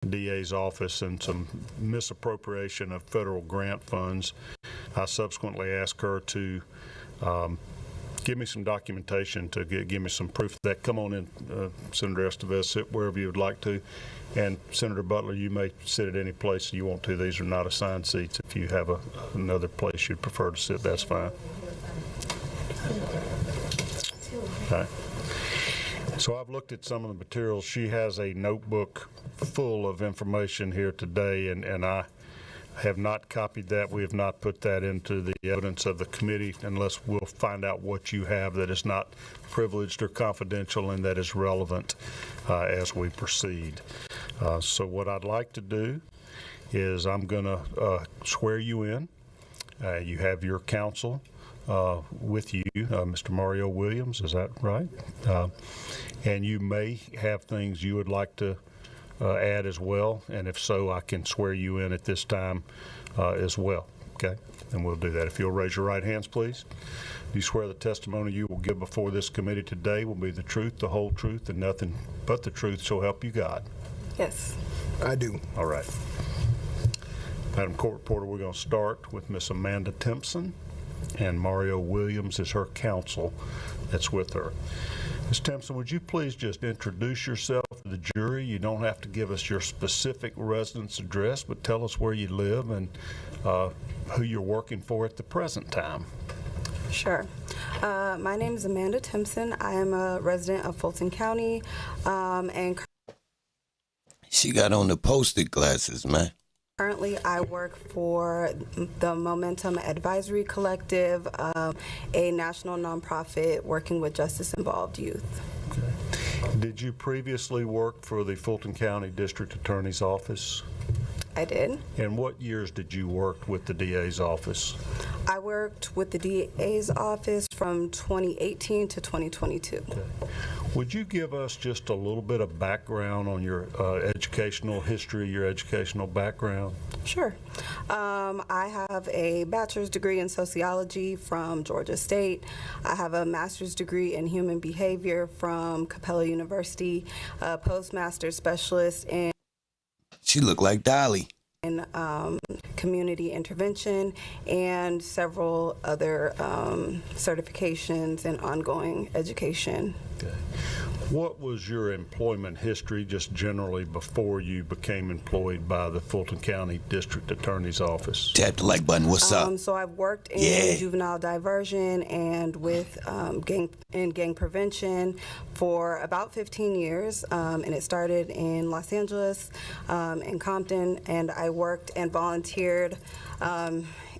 DA's office and some misappropriation of federal grant funds. I subsequently asked her to give me some documentation to give me some proof of that. Come on in, Senator Estevez, sit wherever you would like to. And Senator Butler, you may sit at any place you want to. These are not assigned seats. If you have another place you'd prefer to sit, that's fine. Okay. So I've looked at some of the materials. She has a notebook full of information here today, and I have not copied that. We have not put that into the evidence of the committee unless we'll find out what you have that is not privileged or confidential and that is relevant as we proceed. So what I'd like to do is I'm going to swear you in. You have your counsel with you, Mr. Mario Williams, is that right? And you may have things you would like to add as well, and if so, I can swear you in at this time as well, okay? And we'll do that. If you'll raise your right hands, please. Do you swear the testimony you will give before this committee today will be the truth, the whole truth, and nothing but the truth, so help you God? Yes. I do. All right. Madam Court Reporter, we're going to start with Miss Amanda Timpson, and Mario Williams is her counsel that's with her. Ms. Timpson, would you please just introduce yourself to the jury? You don't have to give us your specific residence address, but tell us where you live and who you're working for at the present time. Sure. My name is Amanda Timpson. I am a resident of Fulton County, and she got on the posted glasses, man. Currently, I work for the Momentum Advisory Collective, a national nonprofit working with justice-involved youth. Okay. Did you previously work for the Fulton County District Attorney's Office? I did. And what years did you work with the DA's office? I worked with the DA's office from 2018 to 2022. Okay. Would you give us just a little bit of background on your educational history, your educational background? Sure. I have a bachelor's degree in sociology from Georgia State. I have a master's degree in human behavior from Capella University, a postmaster's specialist in She looked like Dolly. In community intervention, and several other certifications in ongoing education. Okay. What was your employment history just generally before you became employed by the Fulton County District Attorney's Office? Tap the like button. What's up? So I've worked in juvenile diversion and with gang prevention for about 15 years, and it started in Los Angeles, in Compton, and I worked and volunteered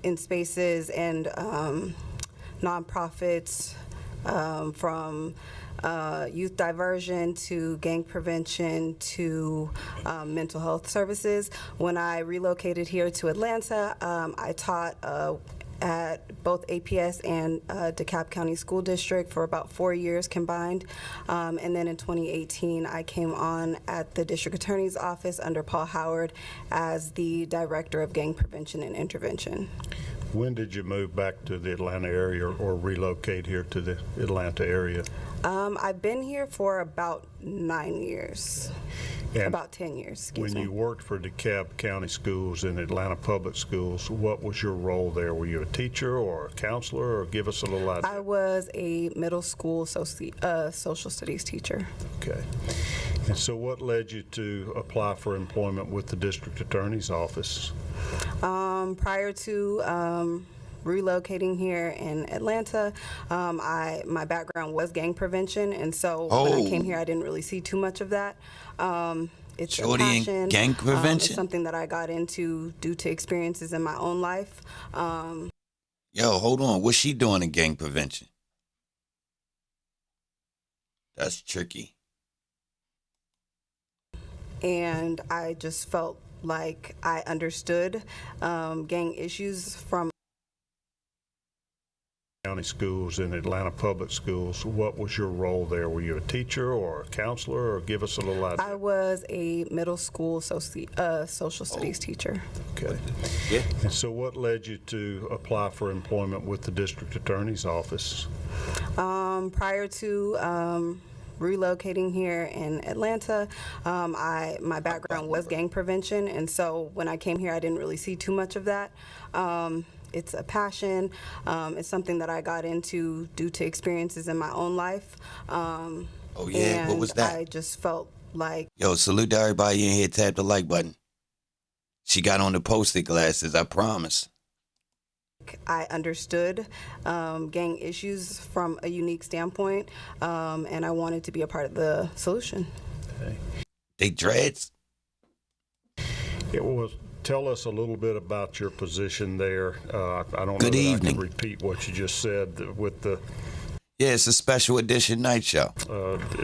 in spaces and nonprofits from youth diversion to gang prevention to mental health services. When I relocated here to Atlanta, I taught at both APS and DeKalb County School District for about 4 years combined. And then in 2018, I came on at the District Attorney's Office under Paul Howard as the Director of Gang Prevention and Intervention. When did you move back to the Atlanta area or relocate here to the Atlanta area? I've been here for about 9 years. And about 10 years, excuse me. When you worked for DeKalb County Schools and Atlanta Public Schools, what was your role there? Were you a teacher or a counselor, or give us a little idea? I was a middle school social studies teacher. Okay. And so what led you to apply for employment with the District Attorney's Office? Prior to relocating here in Atlanta, my background was gang prevention, and so when I came here, I didn't really see too much of that. It's a passion. Gang prevention? It's something that I got into due to experiences in my own life. Yo, hold on. What's she doing in gang prevention? That's tricky. And I just felt like I understood gang issues from County Schools and Atlanta Public Schools. What was your role there? Were you a teacher or a counselor, or give us a little idea? I was a middle school social studies teacher. Okay. Yeah. And so what led you to apply for employment with the District Attorney's Office? Prior to relocating here in Atlanta, my background was gang prevention, and so when I came here, I didn't really see too much of that. It's a passion. It's something that I got into due to experiences in my own life. Oh yeah, what was that? I just felt like. Yo, salute to everybody in here. Tap the like button. She got on the Post-it glasses, I promise. I understood gang issues from a unique standpoint, and I wanted to be a part of the solution. Okay. They dreads? It was. Tell us a little bit about your position there. I don't Good know that evening. I can repeat what you just said with the. Yeah, it's a special edition night show.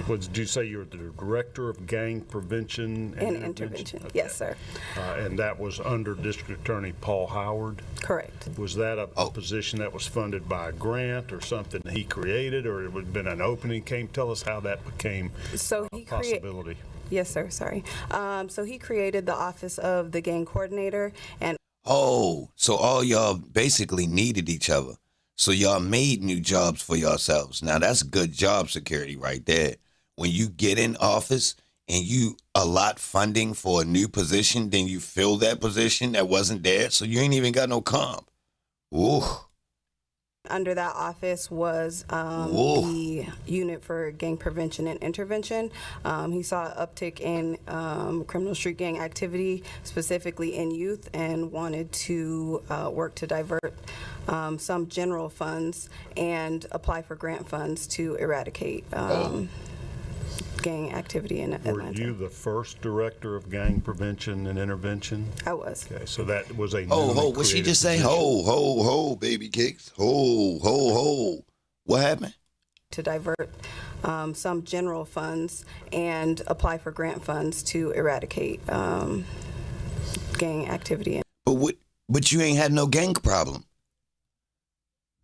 Did you say you're the director of gang prevention And intervention, Okay. yes, sir. And that was under District Attorney Paul Howard. Correct. Was that a position that was funded by a grant or something he created, or it would have been an opening? Tell us how that became So a he possibility. Yes, sir. Sorry. So he created the Office of the Gang Coordinator, and Oh, so all y'all basically needed each other. So y'all made new jobs for yourselves. Now that's good job security right there. When you get in office and you allot funding for a new position, then you fill that position that wasn't there, so you ain't even got no comp. Ooh. under that office was the Unit for Gang Prevention and Intervention. He saw an uptick in criminal street gang activity, specifically in youth, and wanted to work to divert some general funds and apply for grant funds to eradicate gang activity in Atlanta. Were you the first director of gang prevention and intervention? I was. Okay, so that was a What she just say? Ho, baby cakes. Ho. What happened? To divert some general funds and apply for grant funds to eradicate gang activity. But you ain't had no gang problem.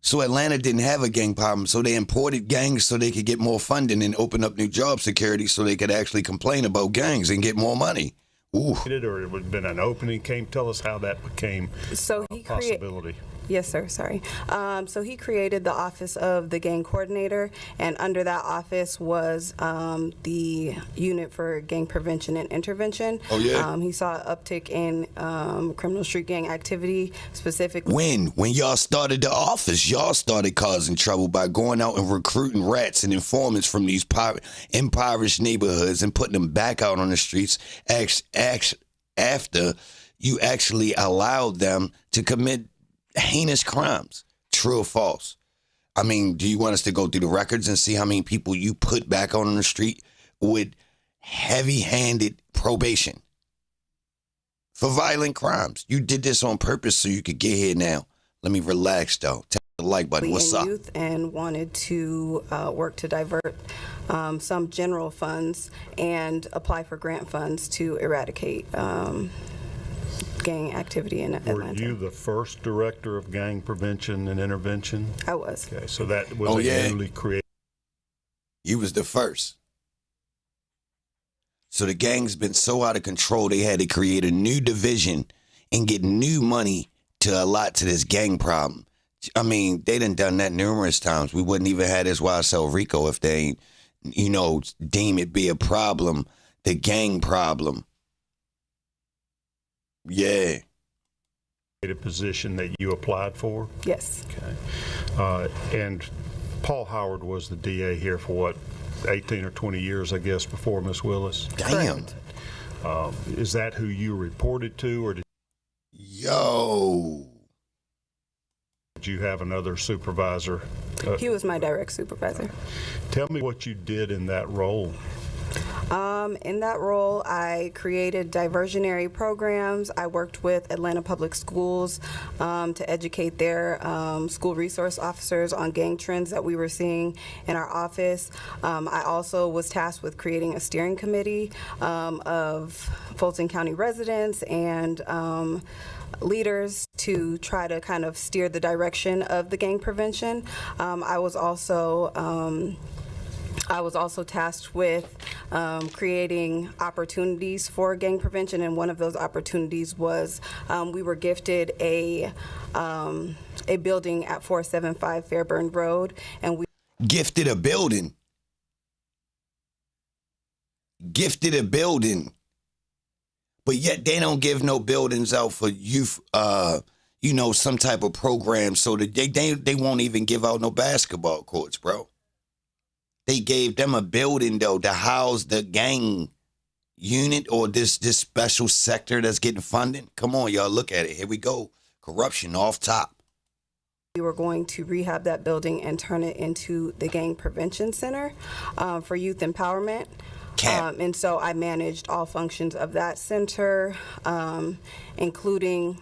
So Atlanta didn't have a gang problem, so they imported gangs so they could get more funding and open up new job security so they could actually complain about gangs and get more money. Ooh. Or it would have been an opening. Tell us how that became a possibility. Yes, sir. Sorry. So he created the Office of the Gang Coordinator, and under that office was the Unit for Gang Prevention and Intervention. Oh, yeah? He saw an uptick in criminal street gang activity, specifically. When y'all started the office, y'all started causing trouble by going out and recruiting rats and informants from these impoverished neighborhoods and putting them back out on the streets after you actually allowed them to commit heinous crimes. True or false? I mean, do you want us to go through the records and see how many people you put back on the street with heavy-handed probation for violent crimes? You did this on purpose so you could get here now. Let me relax, though. Tap the like button. What's up? Youth, and wanted to work to divert some general funds and apply for grant funds to eradicate gang activity in Atlanta. Were you the first director of gang prevention and intervention? I was. Okay, so that was a newly created. You was the first. So the gang's been so out of control, they had to create a new division and get new money to allot to this gang problem. I mean, they done that numerous times. We wouldn't even have this YSL RICO if they ain't, deem it be a problem, the gang problem. Yeah. A position that you applied for? Yes. Okay. And Paul Howard was the DA here for 18 or 20 years, I guess, before Miss Willis? Damn. Is that who you reported to, or did you have another supervisor? He was my direct supervisor. Tell me what you did in that role. In that role, I created diversionary programs. I worked with Atlanta Public Schools to educate their school resource officers on gang trends that we were seeing in our office. I also was tasked with creating a steering committee of Fulton County residents and leaders to try to kind of steer the direction of the gang prevention. I was also tasked with creating opportunities for gang prevention, and one of those opportunities was we were gifted a building at 475 Fairburn Road, and we Gifted a building. gifted a building, but yet they don't give no buildings out for youth, some type of program, so that they won't even give out no basketball courts, bro. They gave them a building, though, to house the gang unit or this special sector that's getting funding. Come on, y'all, look at it. Here we go. Corruption off top. We were going to rehab that building and turn it into the Gang Prevention Center for youth empowerment. And so I managed all functions of that center, including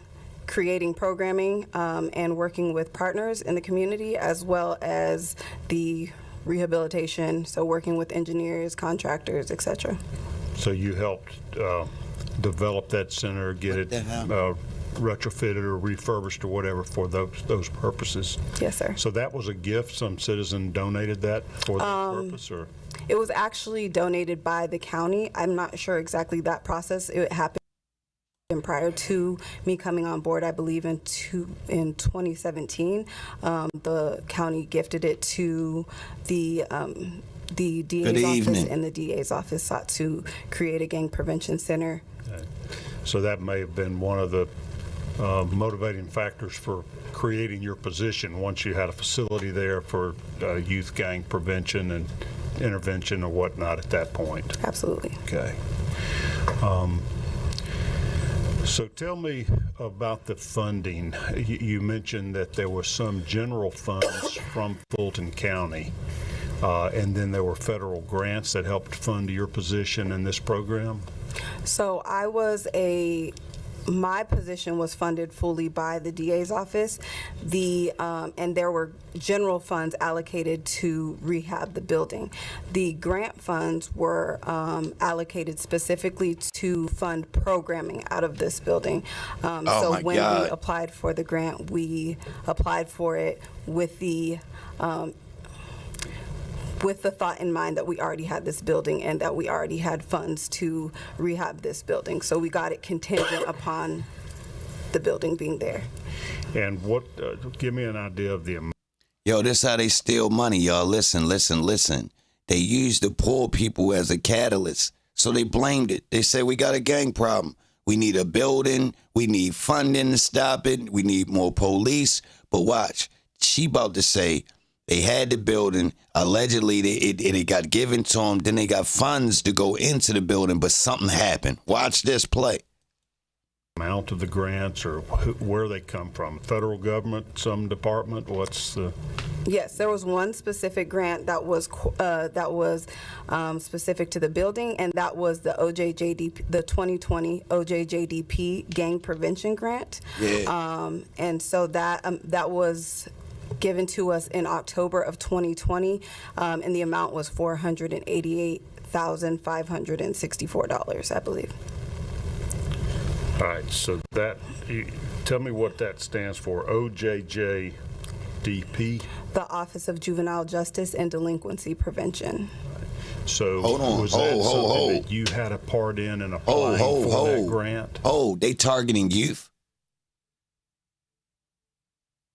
creating programming and working with partners in the community, as well as the rehabilitation, so working with engineers, contractors, etc. So you helped develop that center, get it retrofitted or refurbished or whatever for those purposes. Yes, sir. So that was a gift. Some citizen donated that for that purpose, or? It was actually donated by the county. I'm not sure exactly that process. It happened prior to me coming on board, I believe in 2017. The county gifted it to the DA's office, and the DA's office sought to create a gang prevention center. Okay. So that may have been one of the motivating factors for creating your position once you had a facility there for youth gang prevention and intervention or whatnot at that point. Absolutely. Okay. So tell me about the funding. You mentioned that there were some general funds from Fulton County, and then there were federal grants that helped fund your position in this program? So my position was funded fully by the DA's office. And there were general funds allocated to rehab the building. The grant funds were allocated specifically to fund programming out of this building. When we applied for the grant, we applied for it with the thought in mind that we already had this building and that we already had funds to rehab this building. So we got it contingent upon the building being there. And what, give me an idea of the amount. Yo, this how they steal money, y'all. Listen. They use the poor people as a catalyst. So they blamed it. They said, we got a gang problem. We need a building. We need funding to stop it. We need more police. But watch, she about to say, they had the building. Allegedly, it got given to them. Then they got funds to go into the building, but something happened. Watch this play. Amount of the grants, or where they come from? Federal government, some department? What's the? Yes, there was one specific grant that was specific to the building, and that was the the 2020 OJJDP Gang Prevention Grant. Yeah. And so that was given to us in October of 2020, and the amount was $488,564, I believe. All right, so tell me what that stands for. OJJDP? The Office of Juvenile Justice and Delinquency Prevention. So hold on, was that something that you had a part in applying for that grant? They targeting youth?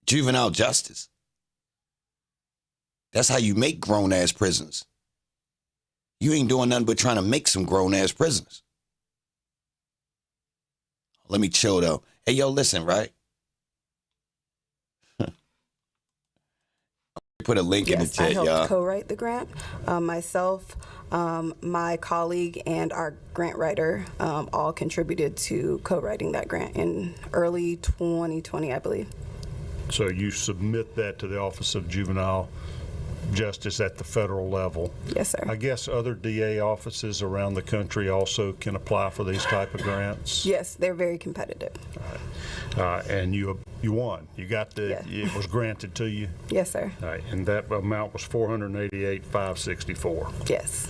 Juvenile justice. That's how you make grown-ass prisons. You ain't doing nothing but trying to make some grown-ass prisons. Let me chill, though. Hey, yo, listen, right? Put a link in the chat, y'all. I helped co-write the grant. Myself, my colleague, and our grant writer all contributed to co-writing that grant in early 2020, I believe. So you submit that to the Office of Juvenile Justice at the federal level. Yes, sir. I guess other DA offices around the country also can apply for these type of grants? Yes, they're very competitive. All right. And you won. You got Yes. It was granted to you? Yes, sir. All right. And that amount was $488,564. Yes.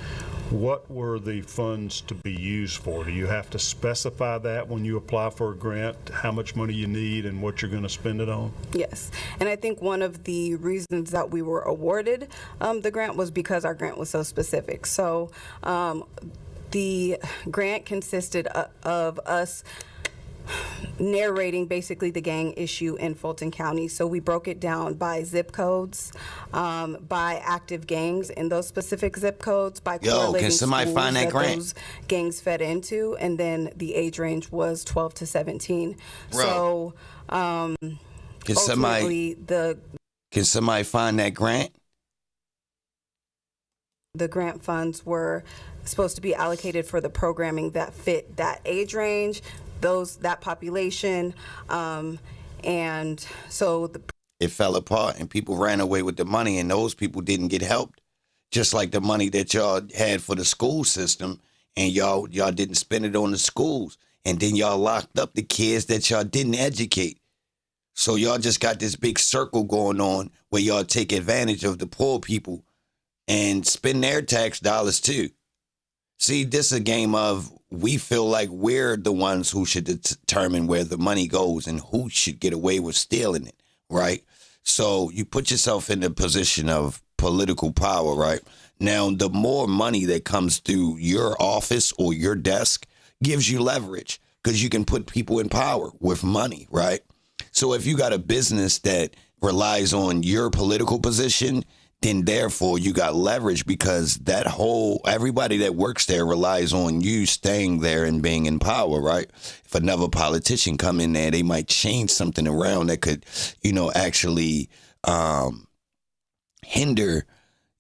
What were the funds to be used for? Do you have to specify that when you apply for a grant, how much money you need and what you're going to spend it on? Yes, and I think one of the reasons that we were awarded the grant was because our grant was so specific. So the grant consisted of us narrating basically the gang issue in Fulton County. So we broke it down by zip codes, by active gangs in those specific zip codes, by correlating can somebody schools find that grant? those gangs fed into, and then the age range was 12 to 17. Bro. So ultimately, Can somebody find that grant? the grant funds were supposed to be allocated for the programming that fit that age range, that population, and so It fell apart and people ran away with the money, and those people didn't get helped. Just like the money that y'all had for the school system, and y'all didn't spend it on the schools, and then y'all locked up the kids that y'all didn't educate. So y'all just got this big circle going on where y'all take advantage of the poor people and spend their tax dollars too. See, this is a game of we feel like we're the ones who should determine where the money goes and who should get away with stealing it, right? So you put yourself in the position of political power, right? Now, the more money that comes through your office or your desk gives you leverage because you can put people in power with money, right? So if you got a business that relies on your political position, then therefore you got leverage because everybody that works there relies on you staying there and being in power, right? If another politician come in there, they might change something around that could, actually hinder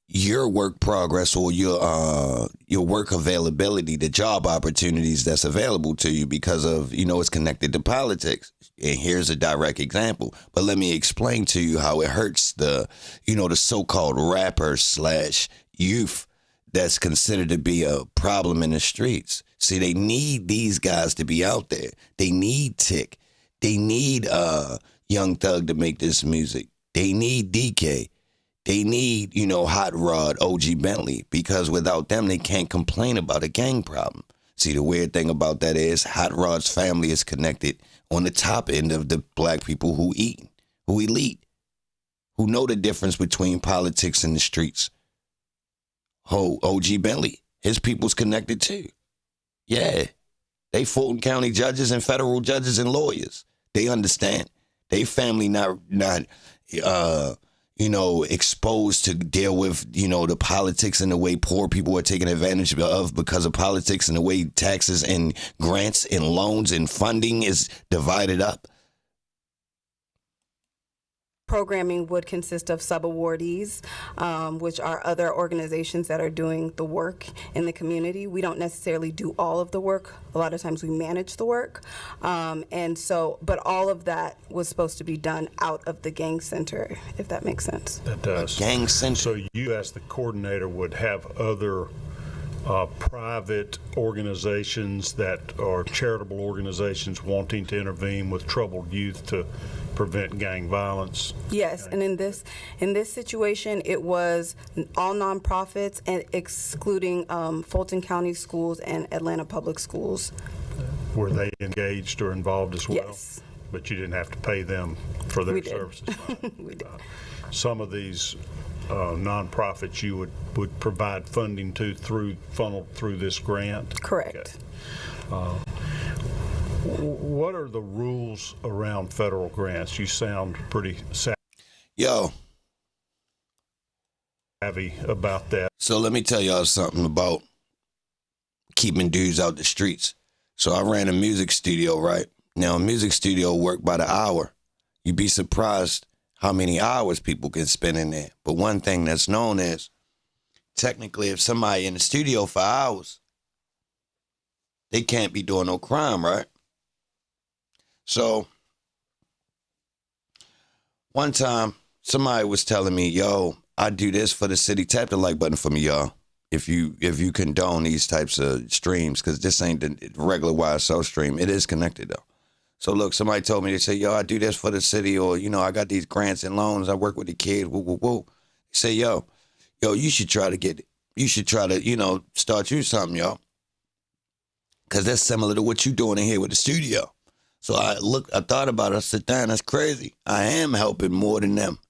your work progress or your work availability, the job opportunities that's available to you because of, it's connected to politics. And here's a direct example. But let me explain to you how it hurts the so-called rapper / youth that's considered to be a problem in the streets. See, they need these guys to be out there. They need Tick. They need Young Thug to make this music. They need DK. They need, Hot Rod, OG Bentley, because without them, they can't complain about a gang problem. See, the weird thing about that is Hot Rod's family is connected on the top end of the black people who elite, who know the difference between politics and the streets. OG Bentley, his people's connected too. Yeah, they Fulton County judges and federal judges and lawyers. They understand. They family not exposed to deal with, the politics and the way poor people are taken advantage of because of politics and the way taxes and grants and loans and funding is divided up. Programming would consist of sub-awardees, which are other organizations that are doing the work in the community. We don't necessarily do all of the work. A lot of times we manage the work. But all of that was supposed to be done out of the gang center, if that makes sense. That does. Gang center. So you, as the coordinator, would have other private organizations that are charitable organizations wanting to intervene with troubled youth to prevent gang violence? Yes, and in this situation, it was all nonprofits and excluding Fulton County schools and Atlanta Public Schools. Were they engaged or involved as well? Yes. But you didn't have to pay them for their We did. services? We did. Some of these nonprofits you would provide funding to funneled through this grant? Correct. Okay. What are the rules around federal grants? You sound pretty savvy about that. So let me tell y'all something about keeping dudes out the streets. So I ran a music studio, right? Now, a music studio work by the hour. You'd be surprised how many hours people can spend in there. But one thing that's known is, technically, if somebody in the studio for hours, they can't be doing no crime, right? So one time, somebody was telling me, yo, I do this for the city. Tap the like button for me, y'all. If you condone these types of streams, because this ain't the regular YSL stream. It is connected, though. So look, somebody told me, they say, yo, I do this for the city, or, I got these grants and loans. I work with the kids, woo, woo, woo. They say, yo, you should try to start you something, yo. Because that's similar to what you doing in here with the studio. So I thought about it. I said, damn, that's crazy. I am helping more than them.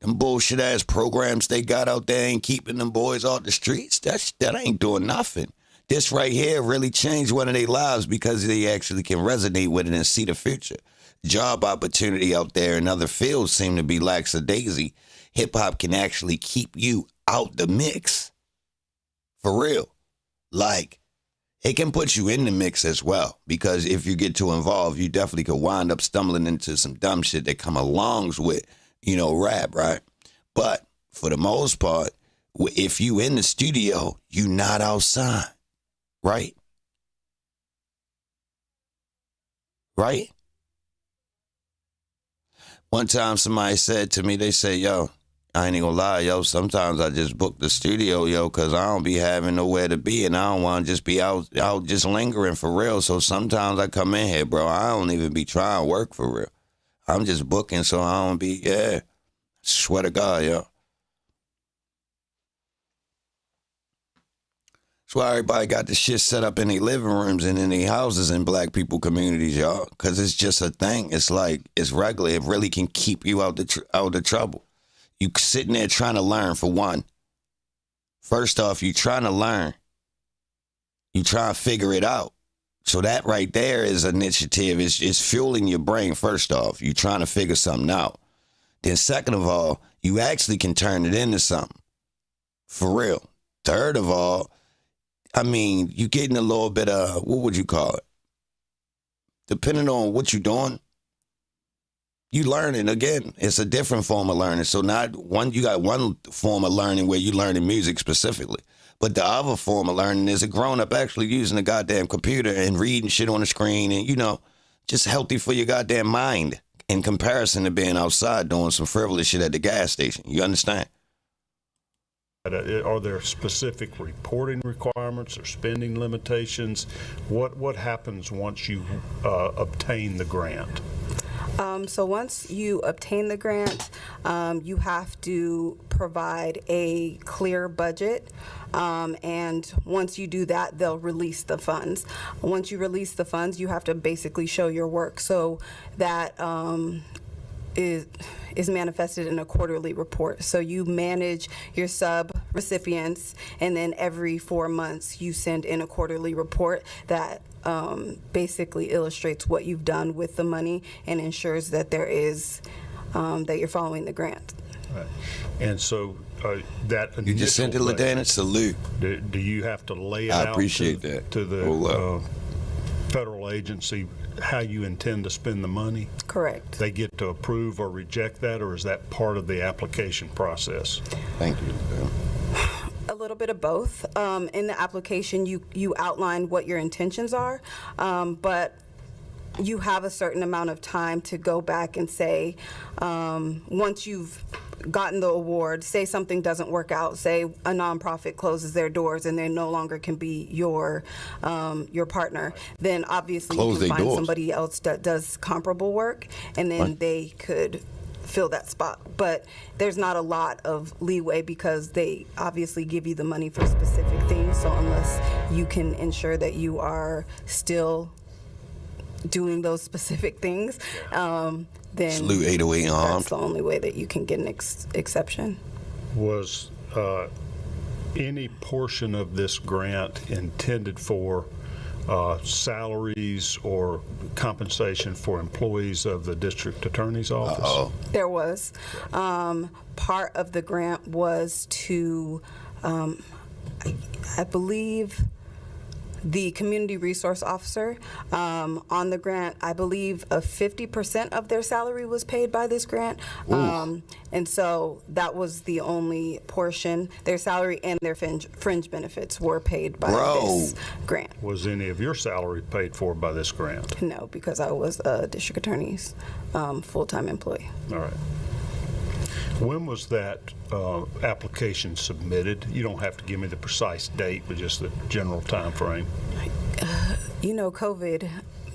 Them bullshit ass programs they got out there ain't keeping them boys off the streets. That ain't doing nothing. This right here really changed one of their lives because they actually can resonate with it and see the future. Job opportunity out there in other fields seem to be lackadaisy. Hip-hop can actually keep you out the mix. For real. Like, it can put you in the mix as well, because if you get too involved, you definitely could wind up stumbling into some dumb shit that come along with, rap, right? But for the most part, if you in the studio, you not outside, right? Right? One time somebody said to me, they say, yo, I ain't even gonna lie, yo, sometimes I just book the studio, yo, because I don't be having nowhere to be, and I don't want to just be out just lingering for real. So sometimes I come in here, bro, I don't even be trying to work for real. I'm just booking so I don't be, swear to God, yo. That's why everybody got the shit set up in their living rooms and in their houses in black people communities, y'all, because it's just a thing. It's like, it's regular. It really can keep you out the trouble. You sitting there trying to learn, for one. First off, you trying to learn. You trying to figure it out. So that right there is initiative. It's fueling your brain, first off. You trying to figure something out. Then second of all, you actually can turn it into something. For real. Third of all, I mean, you getting a little bit of, what would you call it? Depending on what you're doing, you learning. Again, it's a different form of learning. So you got one form of learning where you learning music specifically. But the other form of learning is a grown-up actually using a goddamn computer and reading shit on the screen and, just healthy for your goddamn mind in comparison to being outside doing some frivolous shit at the gas station. You understand? Are there specific reporting requirements or spending limitations? What happens once you obtain the grant? So once you obtain the grant, you have to provide a clear budget. And once you do that, they'll release the funds. Once you release the funds, you have to basically show your work. So that is manifested in a quarterly report. So you manage your sub-recipients, and then every 4 months you send in a quarterly report that basically illustrates what you've done with the money and ensures that that you're following the grant. Right. And so that you just sent it, LaDana. Salute. Do you have to lay it I out appreciate that. to the federal agency how you intend to spend the money? Correct. They get to approve or reject that, or is that part of the application process? Thank you. A little bit of both. In the application, you outline what your intentions are, but you have a certain amount of time to go back and say, once you've gotten the award, say something doesn't work out, say a nonprofit closes their doors and they no longer can be your partner, then obviously you can find somebody else that does comparable work, and then they could fill that spot. But there's not a lot of leeway because they obviously give you the money for specific things. So unless you can ensure that you are still doing those specific things, then Salute 808 that's the only way that you can get an exception. Was any portion of this grant intended for salaries or compensation for employees of the district attorney's office? There was. Part of the grant was to, I believe, the community resource officer. On the grant, I believe 50% of their salary was paid by this grant. And so that was the only portion. Their salary and their fringe benefits were paid by this grant. Was any of your salary paid for by this grant? No, because I was a district attorney's full-time employee. All right. When was that application submitted? You don't have to give me the precise date, but just the general time frame. COVID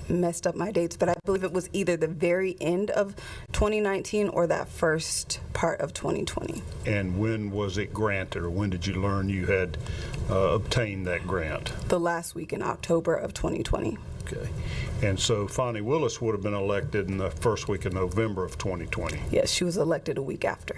messed up my dates, but I believe it was either the very end of 2019 or that first part of 2020. And when was it granted, or when did you learn you had obtained that grant? The last week in October of 2020. Okay. And so Fani Willis would have been elected in the first week of November of 2020. Yes, she was elected a week after.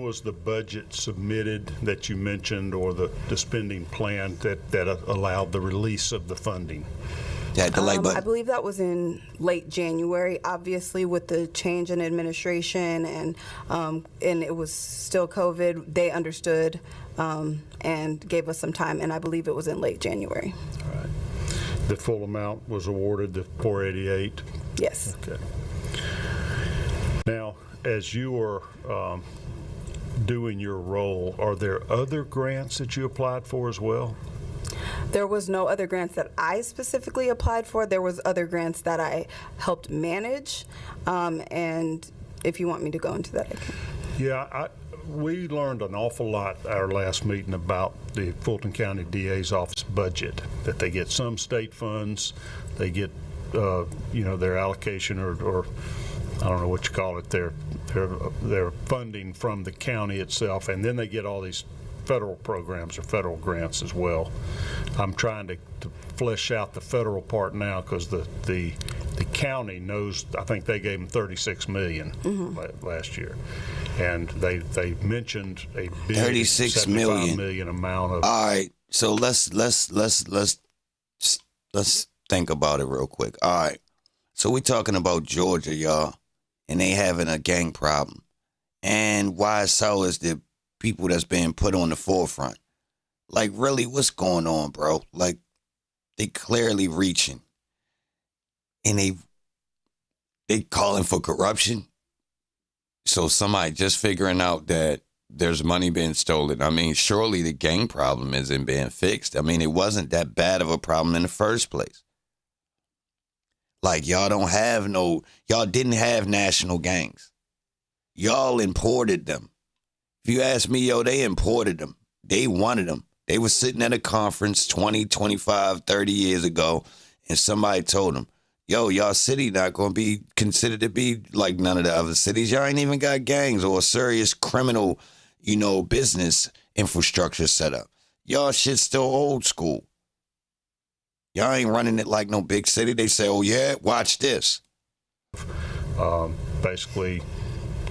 was the budget submitted that you mentioned, or the spending plan that allowed the release of the funding? That delay I button. believe that was in late January. Obviously, with the change in administration and it was still COVID, they understood and gave us some time, and I believe it was in late January. All right. The full amount was awarded, the 488? Yes. Okay. Now, as you were doing your role, are there other grants that you applied for as well? There was no other grants that I specifically applied for. There was other grants that I helped manage, and if you want me to go into that, I can. Yeah, we learned an awful lot at our last meeting about the Fulton County DA's office budget, that they get some state funds, they get, their allocation or I don't know what you call it, their funding from the county itself, and then they get all these federal programs or federal grants as well. I'm trying to flesh out the federal part now, because the county knows. I think they gave them $36 million last year, and they mentioned a big $36 $75 million amount of. All right, so let's think about it real quick. All right, so we're talking about Georgia, y'all, and they having a gang problem, and why so is the people that's being put on the forefront. Like, really, what's going on, bro? Like, they clearly reaching, and they calling for corruption. So somebody just figuring out that there's money being stolen. I mean, surely the gang problem isn't being fixed. I mean, it wasn't that bad of a problem in the first place. Like, y'all didn't have national gangs. Y'all imported them. If you ask me, they imported them. They wanted them. They were sitting at a conference 20, 25, 30 years ago, and somebody told them, y'all city not going to be considered to be like none of the other cities. Y'all ain't even got gangs or a serious criminal, business infrastructure set up. Y'all shit's still old school. Y'all ain't running it like no big city. They say, oh, yeah, watch this. Basically,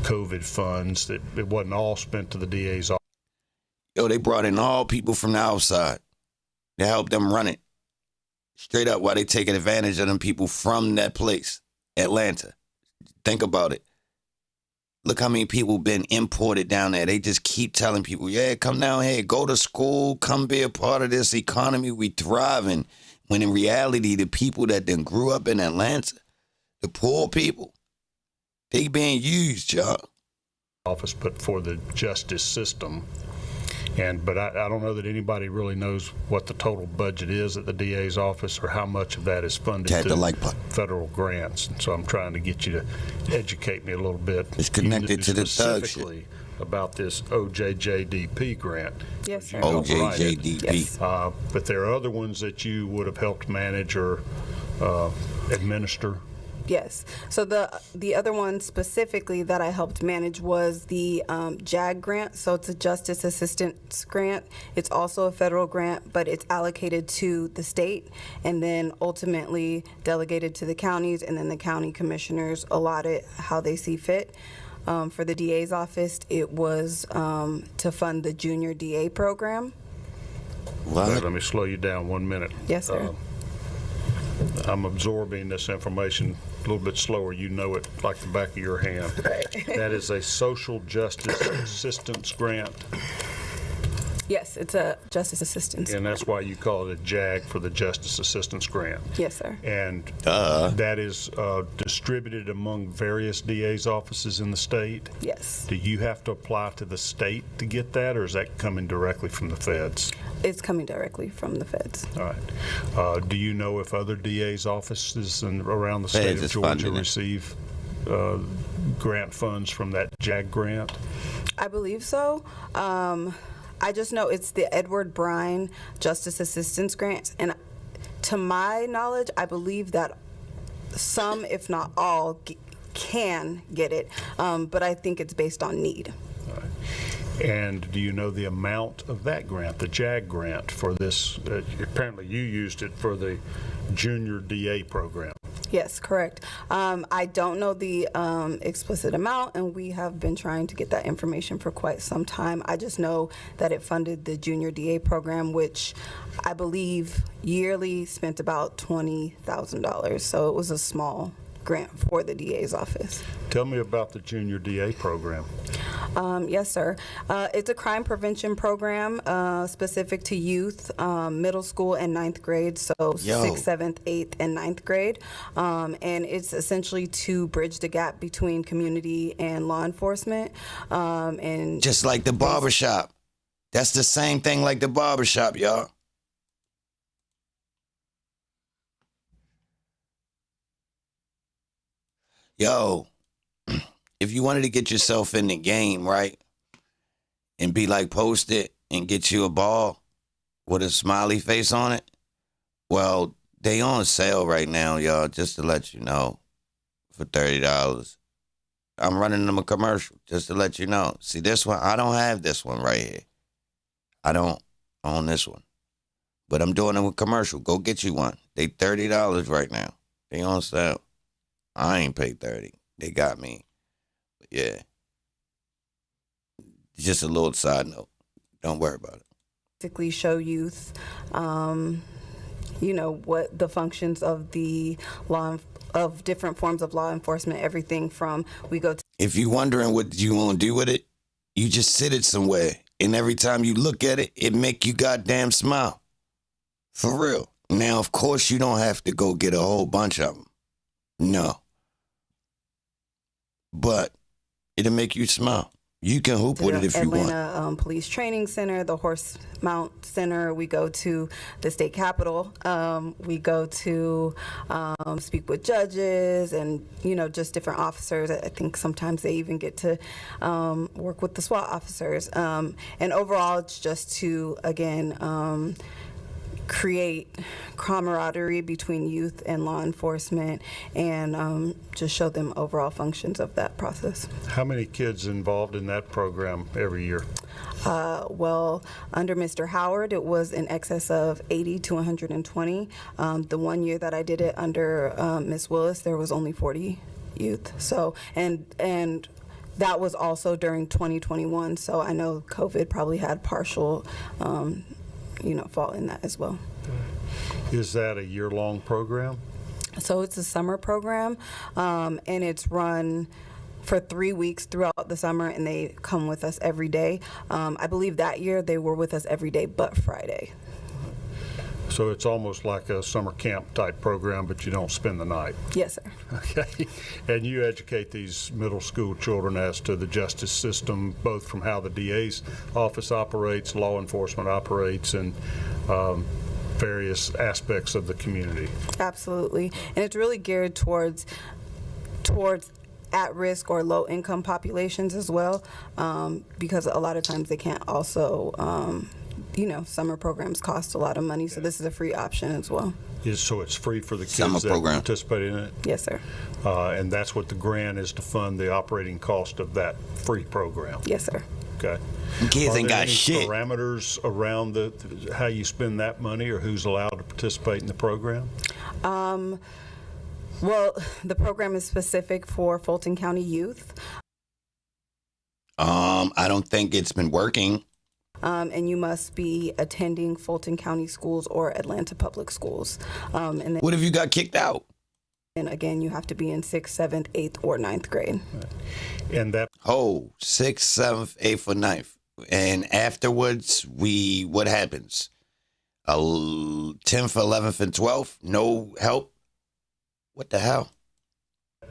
COVID funds, that it wasn't all spent to the DA's office. They brought in all people from the outside to help them run it. Straight up, while they taking advantage of them people from that place, Atlanta. Think about it. Look how many people been imported down there. They just keep telling people, yeah, come down here, go to school, come be a part of this economy. We thriving. When in reality, the people that then grew up in Atlanta, the poor people, they being used, y'all. Office, but for the justice system. But I don't know that anybody really knows what the total budget is at the DA's office, or how much of that is funded to federal grants. And so I'm trying to get you to educate me a little bit. It's connected to the thug shit. Specifically about this OJJDP grant. Yes, sir. OJJDP. Yes. But there are other ones that you would have helped manage or administer. Yes. So the other one specifically that I helped manage was the JAG grant. So it's a Justice Assistance Grant. It's also a federal grant, but it's allocated to the state and then ultimately delegated to the counties, and then the county commissioners allot it how they see fit. For the DA's office, it was to fund the junior DA program. What? Let me slow you down 1 minute. Yes, sir. I'm absorbing this information a little bit slower. You know it like the back of your hand. That is a social justice assistance grant. Yes, it's a justice assistance. And that's why you call it a JAG, for the Justice Assistance Grant. Yes, sir. And that is distributed among various DA's offices in the state. Yes. Do you have to apply to the state to get that, or is that coming directly from the feds? It's coming directly from the feds. All right. Do you know if other DA's offices around the state of Georgia receive grant funds from that JAG grant? I believe so. I just know it's the Edward Brine Justice Assistance Grant, and to my knowledge, I believe that some, if not all, can get it, but I think it's based on need. All right. And do you know the amount of that grant, the JAG grant, for this? Apparently you used it for the junior DA program. Yes, correct. I don't know the explicit amount, and we have been trying to get that information for quite some time. I just know that it funded the junior DA program, which I believe yearly spent about $20,000. So it was a small grant for the DA's office. Tell me about the junior DA program. Yes, sir. It's a crime prevention program specific to youth, middle school and ninth grade, so 6th, 7th, 8th, and ninth grade. And it's essentially to bridge the gap between community and law enforcement. And Just like the barbershop. That's the same thing like the barbershop, y'all. Yo, if you wanted to get yourself in the game, right, and be like posted and get you a ball with a smiley face on it, well, they on sale right now, y'all, just to let you know, for $30. I'm running them a commercial, just to let you know. See, this one, I don't have this one right here. I don't own this one. But I'm doing them a commercial. Go get you one. They $30 right now. They on sale. I ain't paid 30. They got me. But yeah. Just a little side note. Don't worry about it. basically show youth, what the functions of the of different forms of law enforcement, everything from we go to. If you're wondering what you want to do with it, you just sit it somewhere. And every time you look at it, it make you goddamn smile. For real. Now, of course, you don't have to go get a whole bunch of them. No. But it'll make you smile. You can hoop with it if you want. Atlanta Police Training Center, the Horse Mount Center. We go to the state capitol. We go to speak with judges and, just different officers. I think sometimes they even get to work with the SWAT officers. And overall, it's just to, again, create camaraderie between youth and law enforcement and just show them overall functions of that process. How many kids involved in that program every year? Well, under Mr. Howard, it was in excess of 80 to 120. The one year that I did it under Ms. Willis, there was only 40 youth. So, and that was also during 2021. So I know COVID probably had partial fault in that as well. Is that a year-long program? So it's a summer program, and it's run for 3 weeks throughout the summer, and they come with us every day. I believe that year they were with us every day but Friday. So it's almost like a summer camp type program, but you don't spend the night. Yes, sir. Okay. And you educate these middle school children as to the justice system, both from how the DA's office operates, law enforcement operates, and various aspects of the community. Absolutely. And it's really geared towards at-risk or low-income populations as well, because a lot of times they can't also summer programs cost a lot of money, so this is a free option as well. So it's free for the kids Summer that program. participate in it? Yes, sir. And that's what the grant is, to fund the operating cost of that free program? Yes, sir. Okay. Kids Are ain't there got any shit. parameters around how you spend that money or who's allowed to participate in the program? Well, the program is specific for Fulton County youth. I don't think it's been working. And you must be attending Fulton County schools or Atlanta public schools. And then, What if you got kicked out? and again, you have to be in 6th, 7th, 8th, or 9th grade. And that 6th, 7th, 8th, or 9th. And afterwards, what happens? 10th, 11th, and 12th? No help? What the hell?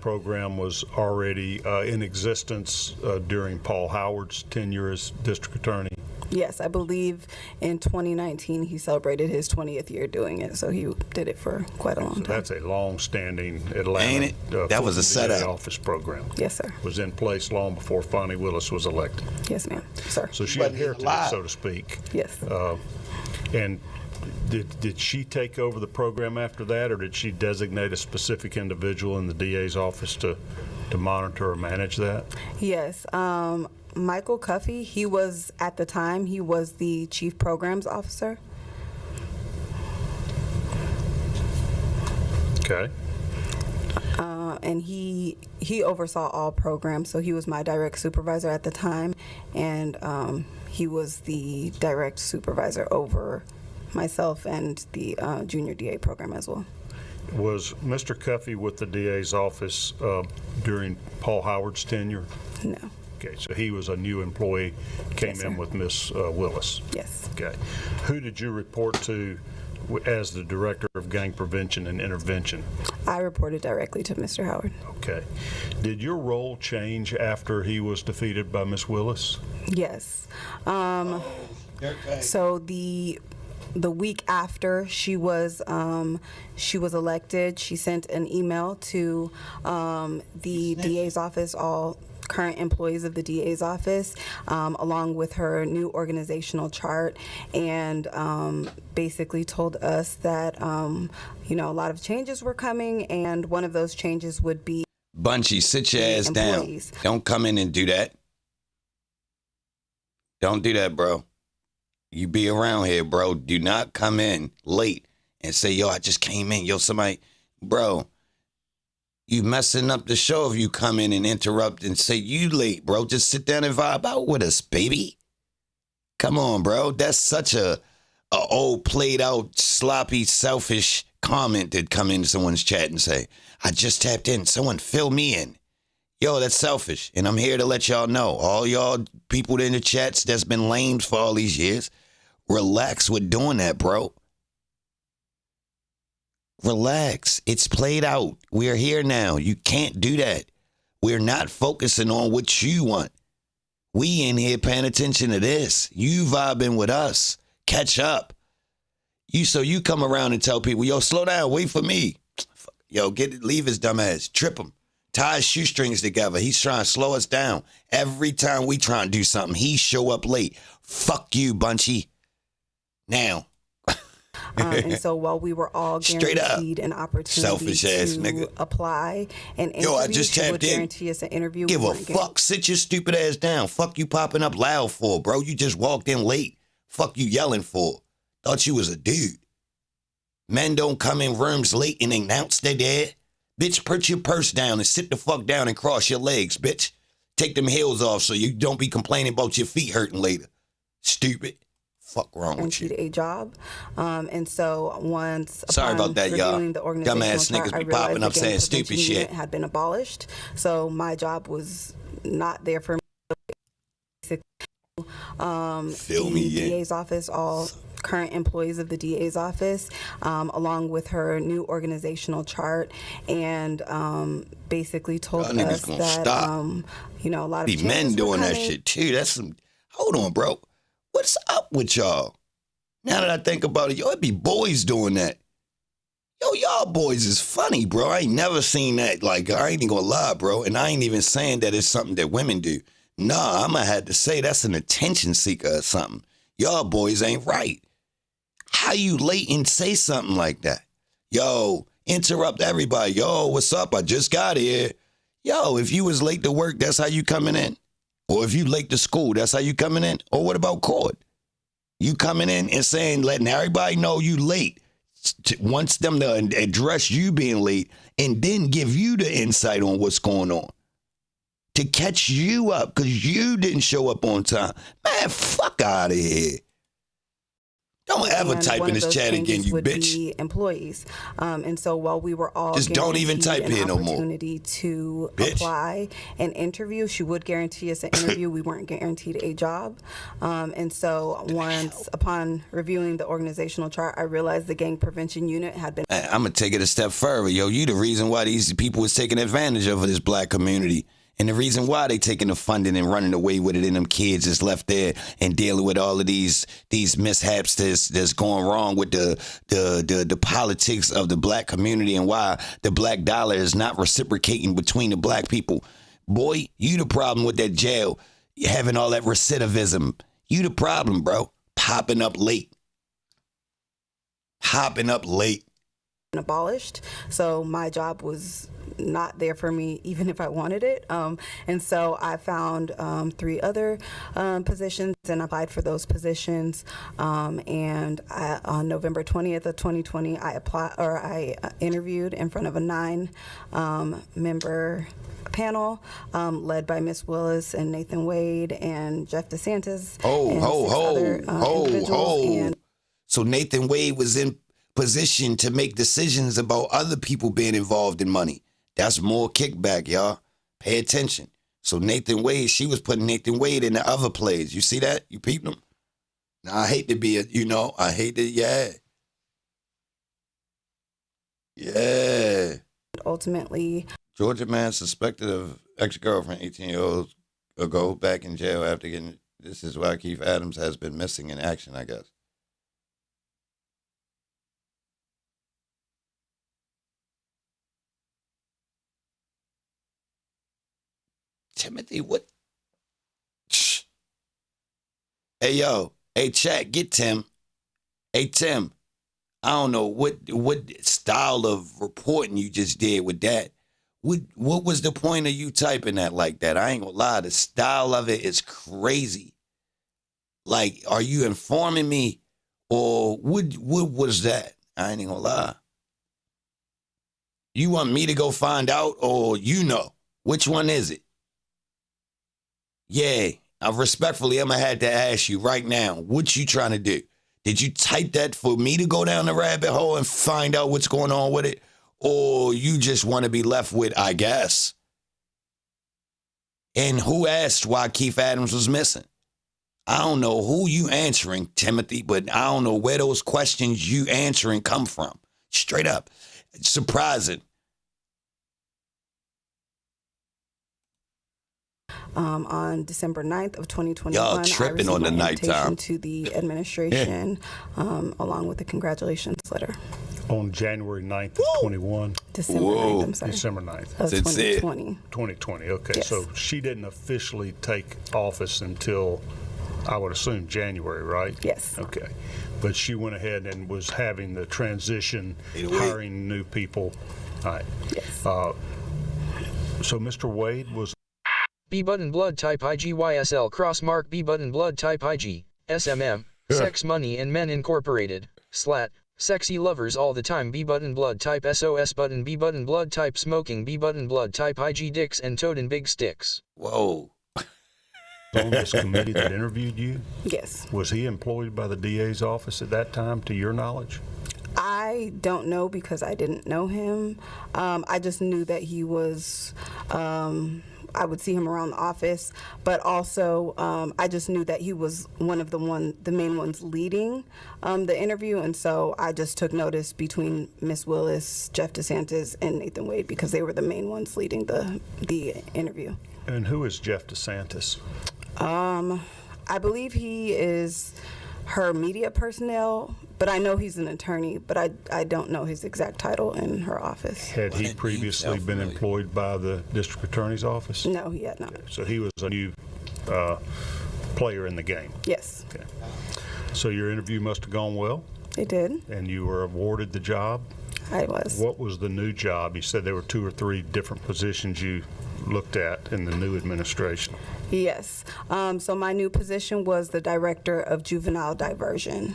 program was already in existence during Paul Howard's tenure as district attorney. Yes, I believe in 2019 he celebrated his 20th year doing it, so he did it for quite a long time. That's a long-standing Atlanta Ain't it? That was a Fulton DA setup. office program. Yes, sir. Was in place long before Fani Willis was elected. Yes, ma'am. Sir. So she Wasn't inherited alive. it, so to speak. Yes. And did she take over the program after that, or did she designate a specific individual in the DA's office to monitor or manage that? Yes. Michael Cuffey, he was, at the time, he was the chief programs officer. Okay. And he oversaw all programs, so he was my direct supervisor at the time, and he was the direct supervisor over myself and the junior DA program as well. Was Mr. Cuffey with the DA's office during Paul Howard's tenure? No. Okay, so he was a new employee, came Yes, in sir. with Miss Willis. Yes. Okay. Who did you report to as the Director of Gang Prevention and Intervention? I reported directly to Mr. Howard. Okay. Did your role change after he was defeated by Miss Willis? Yes. So the week after she was elected, she sent an email to the DA's office, all current employees of the DA's office, along with her new organizational chart, and basically told us that a lot of changes were coming, and one of those changes would be Bunchy, sit your ass employees. down. Don't come in and do that. Don't do that, bro. You be around here, bro. Do not come in late and say, yo, I just came in. Yo, somebody, bro, you messing up the show if you come in and interrupt and say you late, bro. Just sit down and vibe out with us, baby. Come on, bro. That's such a old, played out, sloppy, selfish comment that come into someone's chat and say, I just tapped in. Someone fill me in. Yo, that's selfish. And I'm here to let y'all know, all y'all people in the chats that's been lamed for all these years, relax with doing that, bro. Relax. It's played out. We're here now. You can't do that. We're not focusing on what you want. We in here paying attention to this. You vibing with us. Catch up. So you come around and tell people, yo, slow down, wait for me. Yo, leave his dumb ass. Trip him. Tie his shoestrings together. He's trying to slow us down. Every time we try and do something, he show up late. Fuck you, Bunchy. Now. And so while we were all Straight up. guaranteed an opportunity Selfish ass to nigga. apply and interview, Yo, I just she would tapped in. guarantee us an interview. Give We a weren't getting- fuck. Sit your stupid ass down. Fuck you popping up loud for, bro. You just walked in late. Fuck you yelling for. Thought you was a dude. Men don't come in rooms late and announce they're there. Bitch, put your purse down and sit the fuck down and cross your legs, bitch. Take them heels off so you don't be complaining about your feet hurting later. Stupid. Fuck wrong with you. guaranteed a job. And so once Sorry upon about that, y'all. reviewing the organizational Dumbass chart, niggas I be realized popping the up gang saying stupid prevention shit. unit had been abolished. So my job was not there for me. Fill The me in. DA's office, all current employees of the DA's office, along with her new organizational chart, and basically told Y'all niggas us gonna that stop. a lot of Be men changes were doing that coming. shit too. That's some. Hold on, bro. What's up with y'all? Now that I think about it, yo, it be boys doing that. Yo, y'all boys is funny, bro. I ain't never seen that. Like, I ain't even gonna lie, bro. And I ain't even saying that it's something that women do. Nah, I'ma have to say that's an attention seeker or something. Y'all boys ain't right. How you late and say something like that? Yo, interrupt everybody. Yo, what's up? I just got here. Yo, if you was late to work, that's how you coming in. Or if you late to school, that's how you coming in. Or what about court? You coming in and saying, letting everybody know you late. Wants them to address you being late and then give you the insight on what's going on. To catch you up because you didn't show up on time. Man, fuck out of here. Don't ever And type one in of this those chat again, changes you would bitch. be employees. And so while we were all Just don't even guaranteed type here an no more. opportunity to Bitch. apply and interview, she would guarantee us an interview. We weren't guaranteed a job. And so once upon reviewing the organizational chart, I realized the gang prevention unit had been I'm going to take it a step further. Yo, you the reason why these people was taking advantage of this black community. And the reason why they taking the funding and running away with it and them kids is left there and dealing with all of these mishaps that's going wrong with the politics of the black community and why the black dollar is not reciprocating between the black people. Boy, you the problem with that jail, having all that recidivism. You the problem, bro. Popping up late. abolished. So my job was not there for me, even if I wanted it. And so I found 3 other positions and applied for those positions. And on November 20th of 2020, I interviewed in front of a 9-member panel led by Ms. Willis and Nathan Wade and Jeff DeSantis. So Nathan Wade was in position to make decisions about other people being involved in money. That's more kickback, y'all. Pay attention. So Nathan Wade, she was putting Nathan Wade in the other plays. You see that? You peeped him? Now, I hate to be I hate to, yeah. Ultimately, Georgia man suspected of ex-girlfriend 18 years ago back in jail after getting, this is why Keith Adams has been missing in action, I guess. Timothy, what? Shh. Hey, yo. Hey, chat, get Tim. Hey, Tim, I don't know what style of reporting you just did with that. What was the point of you typing that like that? I ain't gonna lie, the style of it is crazy. Like, are you informing me or what was that? I ain't gonna lie. You want me to go find out or you know? Which one is it? Yeah, I'm gonna have to ask you right now, what you trying to do? Did you type that for me to go down the rabbit hole and find out what's going on with it? Or you just want to be left with, I guess? And who asked why Keith Adams was missing? I don't know who you answering, Timothy, but I don't know where those questions you answering come from. Straight up. It's surprising. On December 9th of 2021, Y'all tripping on the nighttime. To the administration, along with the congratulations letter. On January 9th of 21? December 9th, I'm sorry. December 9th. Of 2020. 2020, okay. Yes. So she didn't officially take office until, I would assume, January, right? Yes. Okay. But she went ahead and was having the transition, hiring new people. All right. Yes. So Mr. Wade was B button blood type IGYSL cross mark B button blood type IG, SMM, Sex Money and Men Incorporated, slat, sexy lovers all the time B button blood type SOS button B button blood type smoking B button blood type IG dicks and toting big sticks. Whoa. on this committee that interviewed you? Yes. Was he employed by the DA's office at that time, to your knowledge? I don't know because I didn't know him. I just knew that he was, I would see him around the office, but also I just knew that he was one of the main ones leading the interview, and so I just took notice between Ms. Willis, Jeff DeSantis, and Nathan Wade because they were the main ones leading the interview. And who is Jeff DeSantis? I believe he is her media personnel, but I know he's an attorney, but I don't know his exact title in her office. Had he previously been employed by the district attorney's office? No, he had not. Okay. So he was a new player in the game? Yes. Okay. So your interview must have gone well? It did. And you were awarded the job? I was. What was the new job? You said there were 2 or 3 different positions you looked at in the new administration. Yes. So my new position was the Director of Juvenile Diversion.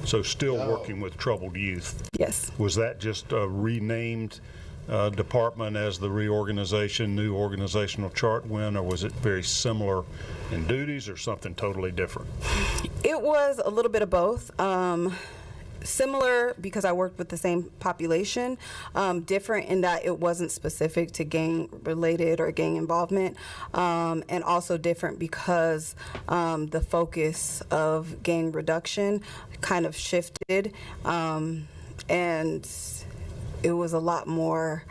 So still working with troubled youth. Yes. Was that just a renamed department as the Reorganization, new organizational chart went, or was it very similar in duties or something totally different? It was a little bit of both. Similar because I worked with the same population, different in that it wasn't specific to gang-related or gang involvement, and also different because the focus of gang reduction kind of shifted, and it was a lot more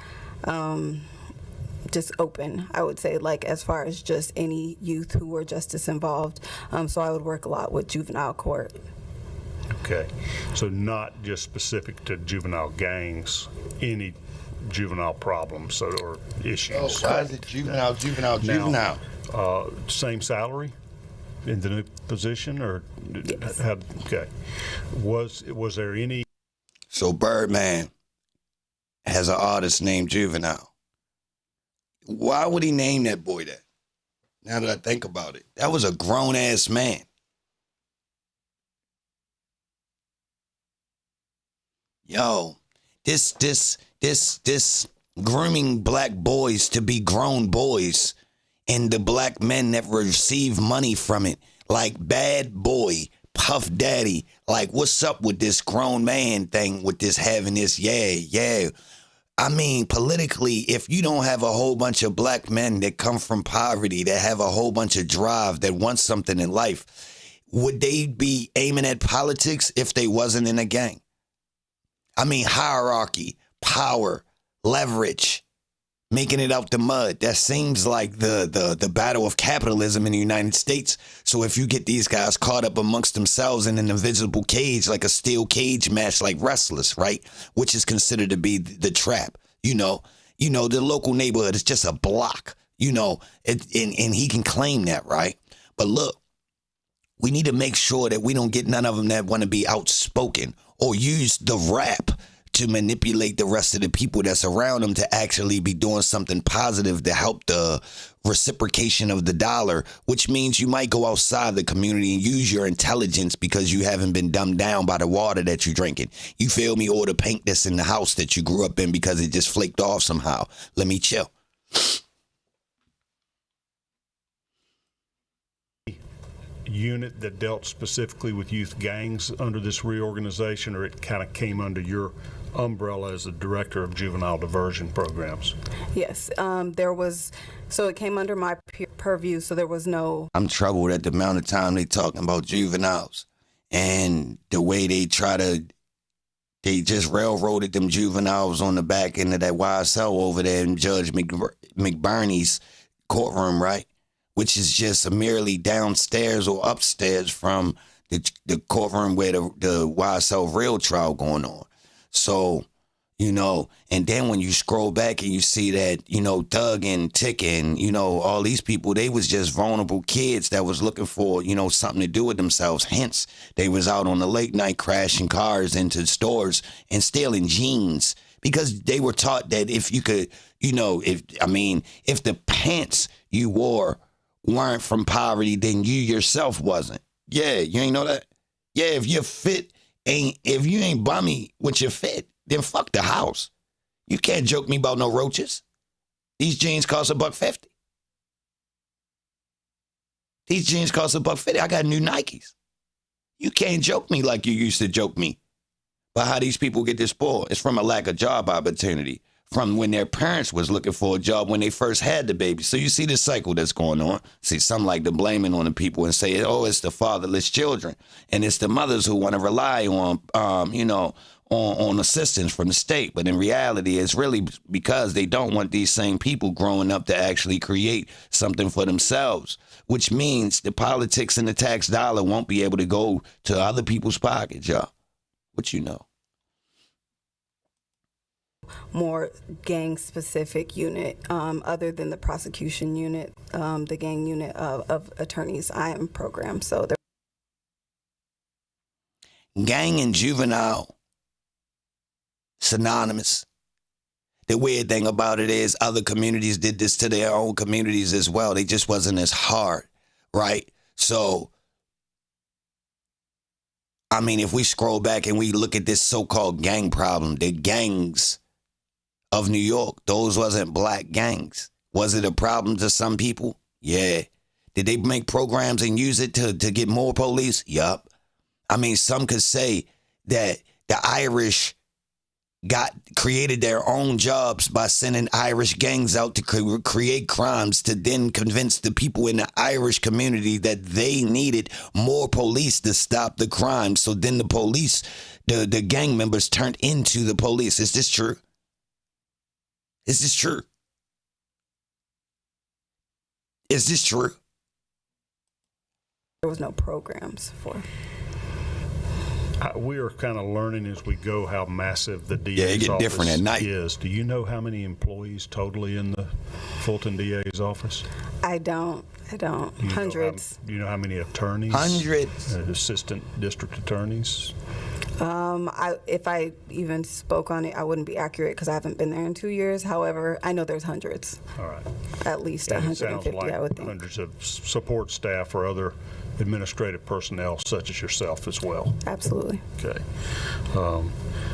just open, I would say, like as far as just any youth who were justice involved. So I would work a lot with juvenile court. Okay, so not just specific to juvenile gangs, any juvenile problems or issues. Oh, why is it juvenile? Same salary in the new position, or yes. okay? Was there any? So Birdman, has an artist named Juvenile. Why would he name that boy that? Now that I think about it, that was a grown ass man. Yo, this grooming black boys to be grown boys, and the black men that receive money from it, like Bad Boy, Puff Daddy, like what's up with this grown man thing, with this having this, yeah. I mean, politically, if you don't have a whole bunch of black men that come from poverty, that have a whole bunch of drive, that want something in life, would they be aiming at politics if they wasn't in a gang? I mean, hierarchy, power, leverage, making it out the mud. That seems like the battle of capitalism in the United States. So if you get these guys caught up amongst themselves in an invisible cage, like a steel cage match, like wrestlers, right? Which is considered to be the trap. You know, the local neighborhood is just a block, and he can claim that, right? But look, we need to make sure that we don't get none of them that want to be outspoken or use the rap to manipulate the rest of the people that's around them to actually be doing something positive to help the reciprocation of the dollar, which means you might go outside the community and use your intelligence because you haven't been dumbed down by the water that you're drinking. You feel me? Or the paint that's in the house that you grew up in because it just flaked off somehow. Let me chill. Unit that dealt specifically with youth gangs under this reorganization, or it kind of came under your umbrella as the director of juvenile diversion programs? Yes, there was, so it came under my purview, so there was no... I'm troubled at the amount of time they talking about juveniles and the way they they just railroaded them juveniles on the back end of that YSL over there in Judge McBurney's courtroom, right? Which is just merely downstairs or upstairs from the courtroom where the YSL real trial going on. So, and then when you scroll back and you see that, Thug and Tick and, all these people, they was just vulnerable kids that was looking for, something to do with themselves. Hence, they was out on the late night crashing cars into stores and stealing jeans because they were taught that if you could, if the pants you wore weren't from poverty, then you yourself wasn't. Yeah, you ain't know that? Yeah, if your fit if you ain't bummy with your fit, then fuck the house. You can't joke me about no roaches. These jeans cost $150. These jeans cost $150. I got new Nikes. You can't joke me like you used to joke me. But how these people get this spoiled? It's from a lack of job opportunity. From when their parents was looking for a job when they first had the baby. So you see this cycle that's going on. See, some like to blame it on the people and say, oh, it's the fatherless children. And it's the mothers who want to rely on, on assistance from the state. But in reality, it's really because they don't want these same people growing up to actually create something for themselves, which means the politics and the tax dollar won't be able to go to other people's pockets, y'all. What you know? More gang-specific unit other than the prosecution unit, the gang unit of attorneys I am program. So gang and juvenile synonymous. The weird thing about it is other communities did this to their own communities as well. They just wasn't as hard, right? So, I mean, if we scroll back and we look at this so-called gang problem, the gangs of New York, those wasn't black gangs. Was it a problem to some people? Yeah. Did they make programs and use it to get more police? Yup. I mean, some could say that the Irish created their own jobs by sending Irish gangs out to create crimes to then convince the people in the Irish community that they needed more police to stop the crime. So then the police, the gang members turned into the police. Is this true? Is this true? Is this true? there was no programs for. We are kind of learning as we go how massive the DA's it get office different at night. is. Do you know how many employees totally in the Fulton DA's office? I don't. I don't. Do you know Hundreds. do you know how many attorneys? Hundreds. Assistant district attorneys? If I even spoke on it, I wouldn't be accurate because I haven't been there in 2 years. However, I know there's hundreds. All right. At least And it 150, sounds like I would think. hundreds of support staff or other administrative personnel such as yourself as well. Absolutely. Okay.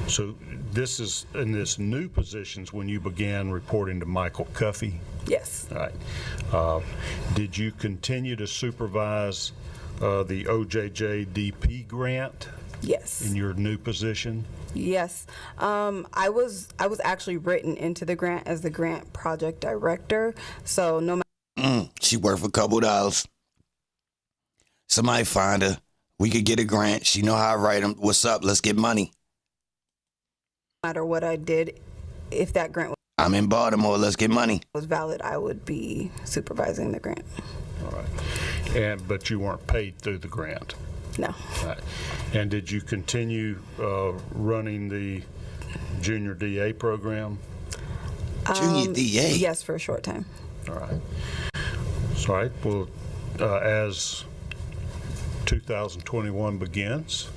So this is in this new positions when you began reporting to Michael Cuffey. Yes. All right. Did you continue to supervise the OJJDP grant Yes. in your new position? Yes. I was actually written into the grant as the grant project director. So no She worth a couple dollars. Somebody find her. We could get a grant. She know how I write them. What's up? Let's get money. matter what I did, if that grant I'm in Baltimore. Let's get money. was valid, I would be supervising the grant. All right. But you weren't paid through the grant? No. All right. And did you continue running the junior DA program? Junior DA. Yes, for a short time. All right. So, all right. Well, as 2021 begins,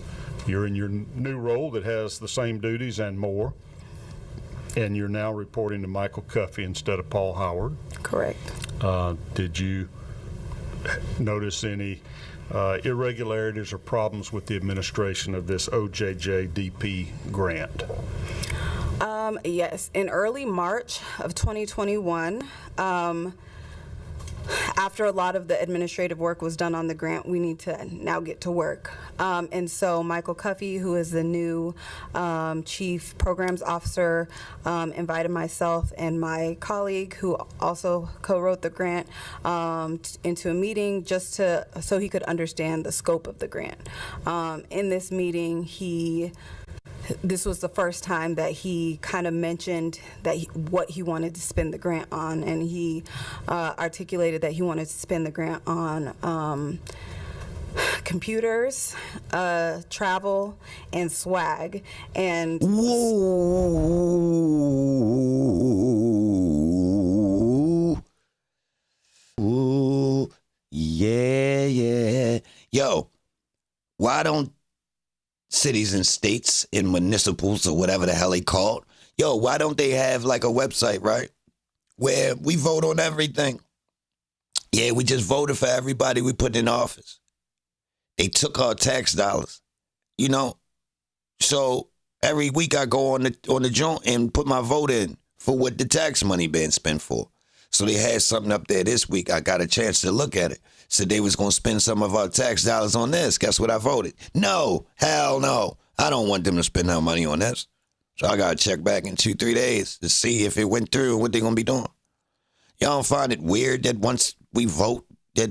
you're in your new role that has the same duties and more, and you're now reporting to Michael Cuffey instead of Paul Howard. Correct. Did you notice any irregularities or problems with the administration of this OJJDP grant? Yes. In early March of 2021, after a lot of the administrative work was done on the grant, we need to now get to work. And so Michael Cuffey, who is the new chief programs officer, invited myself and my colleague, who also co-wrote the grant, into a meeting just so he could understand the scope of the grant. In this meeting, this was the first time that he kind of mentioned that what he wanted to spend the grant on, and he articulated that he wanted to spend the grant on computers, travel, and swag. And Whoa. Ooh. Yeah. Yo, why don't cities and states and municipals or whatever the hell they called, why don't they have like a website, right, where we vote on everything? Yeah, we just voted for everybody we put in office. They took our tax dollars, so every week I go on the joint and put my vote in for what the tax money being spent for. So they had something up there this week. I got a chance to look at it. Said they was going to spend some of our tax dollars on this. Guess what I voted? No, hell no. I don't want them to spend our money on this. So I got to check back in 2-3 days to see if it went through and what they going to be doing. Y'all don't find it weird that once we vote that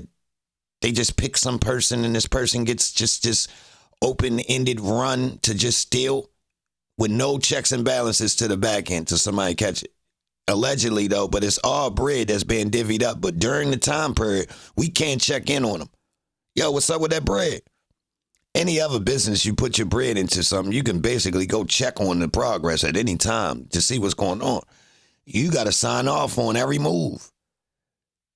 they just pick some person and this person gets just this open-ended run to just steal with no checks and balances to the back end till somebody catch it? Allegedly, though, but it's all bread that's being divvied up. But during the time period, we can't check in on them. Yo, what's up with that bread? Any other business you put your bread into something, you can basically go check on the progress at any time to see what's going on. You got to sign off on every move.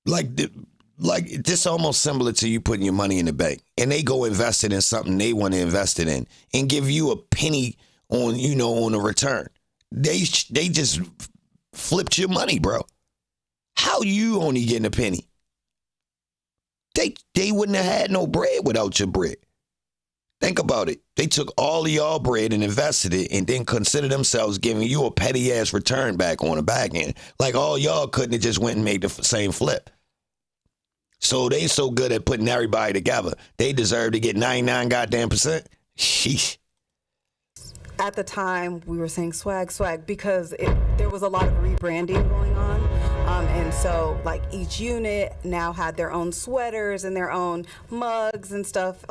Like this almost similar to you putting your money in the bank and they go invest it in something they want to invest it in and give you a penny on, on a return. They just flipped your money, bro. How you only getting a penny? They wouldn't have had no bread without your bread. Think about it. They took all of y'all bread and invested it and then consider themselves giving you a petty ass return back on the back end. Like all y'all couldn't have just went and made the same flip. So they so good at putting everybody together. They deserve to get 99 goddamn %. Sheesh. at the time, we were saying swag, because there was a lot of rebranding going on. And so, like, each unit now had their own sweaters and their own mugs and stuff.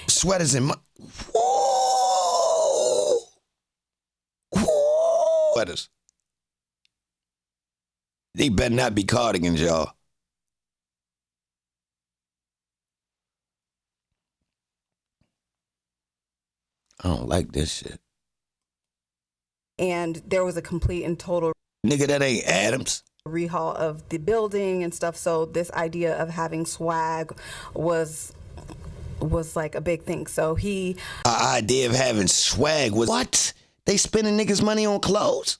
Sweaters and Whoa! Whoa! Sweaters. They better not be cardigans, y'all. I don't like this shit. And there was a complete and total Nigga, that ain't Adams. rehaul of the building and stuff. So this idea of having swag was like a big thing. So he idea of having swag was what? They spending niggas' money on clothes?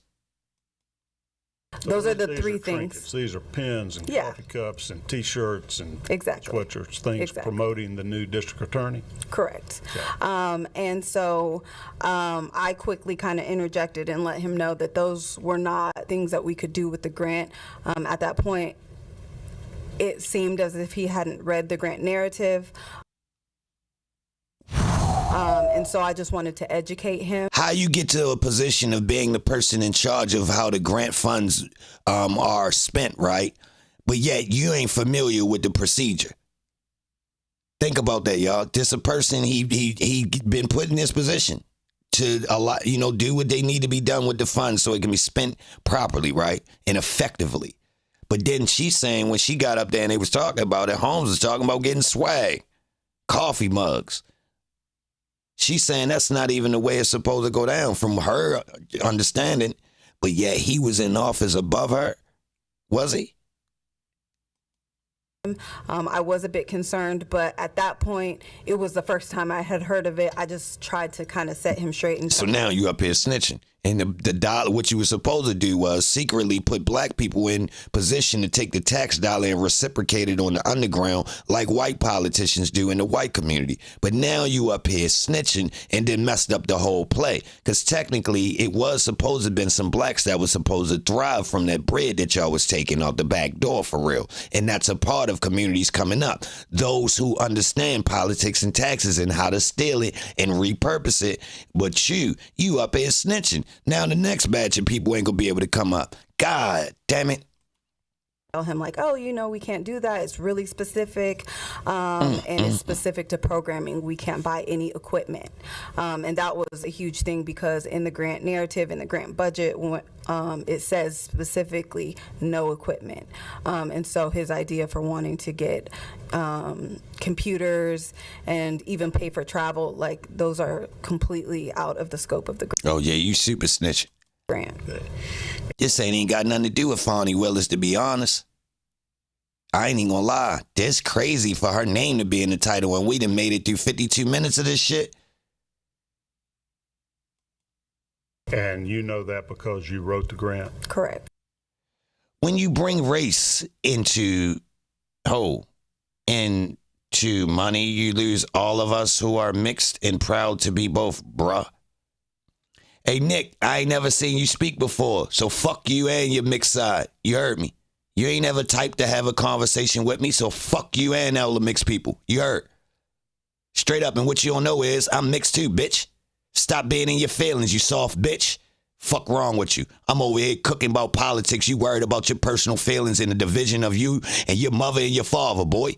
those are the These three trinkets. things. These are pens and Yeah. coffee cups and T-shirts and Exactly. sweatshirts, things Exactly. promoting the new district attorney. Correct. And so I quickly kind of interjected and let him know that those were not things that we could do with the grant. At that point, it seemed as if he hadn't read the grant narrative. And so I just wanted to educate him. How you get to a position of being the person in charge of how the grant funds are spent, right? But yet you ain't familiar with the procedure. Think about that, y'all. This a person, he been put in this position to do what they need to be done with the funds so it can be spent properly, right? And effectively. But then she's saying when she got up there and they was talking about it, Holmes was talking about getting swag, coffee mugs. She's saying that's not even the way it's supposed to go down from her understanding. But yet he was in office above her. Was he? I was a bit concerned, but at that point, it was the first time I had heard of it. I just tried to kind of set him straight. And So now you up here snitching. And the dollar, what you were supposed to do was secretly put black people in position to take the tax dollar and reciprocate it on the underground like white politicians do in the white community. But now you up here snitching and then messed up the whole play. Because technically it was supposed to have been some blacks that was supposed to thrive from that bread that y'all was taking out the back door for real. And that's a part of communities coming up. Those who understand politics and taxes and how to steal it and repurpose it. But you up here snitching. Now the next batch of people ain't gonna be able to come up. God damn it. tell him like, oh, we can't do that. It's really specific, and it's specific to programming. We can't buy any equipment. And that was a huge thing because in the grant narrative, in the grant budget, it says specifically no equipment. And so his idea for wanting to get computers and even pay for travel, like those are completely out of the scope of the Oh yeah, you super snitch. grant. This ain't got nothing to do with Fani Willis, to be honest. I ain't even gonna lie. That's crazy for her name to be in the title and we done made it through 52 minutes of this shit. And you know that because you wrote the grant? Correct. When you bring race into money, you lose all of us who are mixed and proud to be both, bruh. Hey, Nick, I ain't never seen you speak before, so fuck you and your mixed side. You heard me. You ain't ever typed to have a conversation with me, so fuck you and all the mixed people. You heard? Straight up, and what you don't know is I'm mixed too, bitch. Stop being in your feelings, you soft bitch. Fuck wrong with you. I'm over here cooking about politics. You worried about your personal feelings and the division of you and your mother and your father, boy.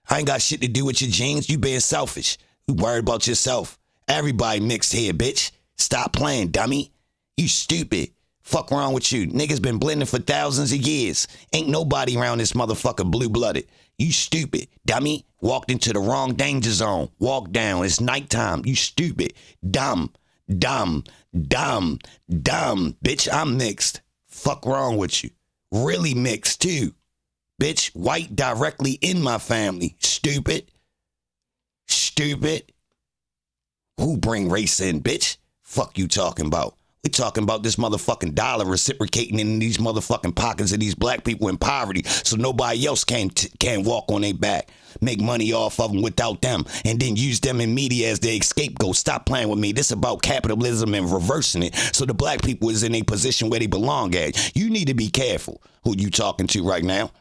I ain't got shit to do with your genes. You being selfish. You worried about yourself. Everybody mixed here, bitch. Stop playing, dummy. You stupid. Fuck wrong with you. Niggas been blending for thousands of years. Ain't nobody around this motherfucker blue-blooded. You stupid. Dummy. Walked into the wrong danger zone. Walk down. It's nighttime. You stupid. Dumb. Dumb. Dumb. Dumb. Bitch, I'm mixed. Fuck wrong with you. Really mixed, too. Bitch, white directly in my family. Stupid. Stupid. Who bring race in, bitch? Fuck you talking about? We talking about this motherfucking dollar reciprocating in these motherfucking pockets of these black people in poverty so nobody else can walk on their back, make money off of them without them, and then use them in media as their scapegoat. Stop playing with me. This about capitalism and reversing it so the black people is in a position where they belong at. You need to be careful who you talking to right now.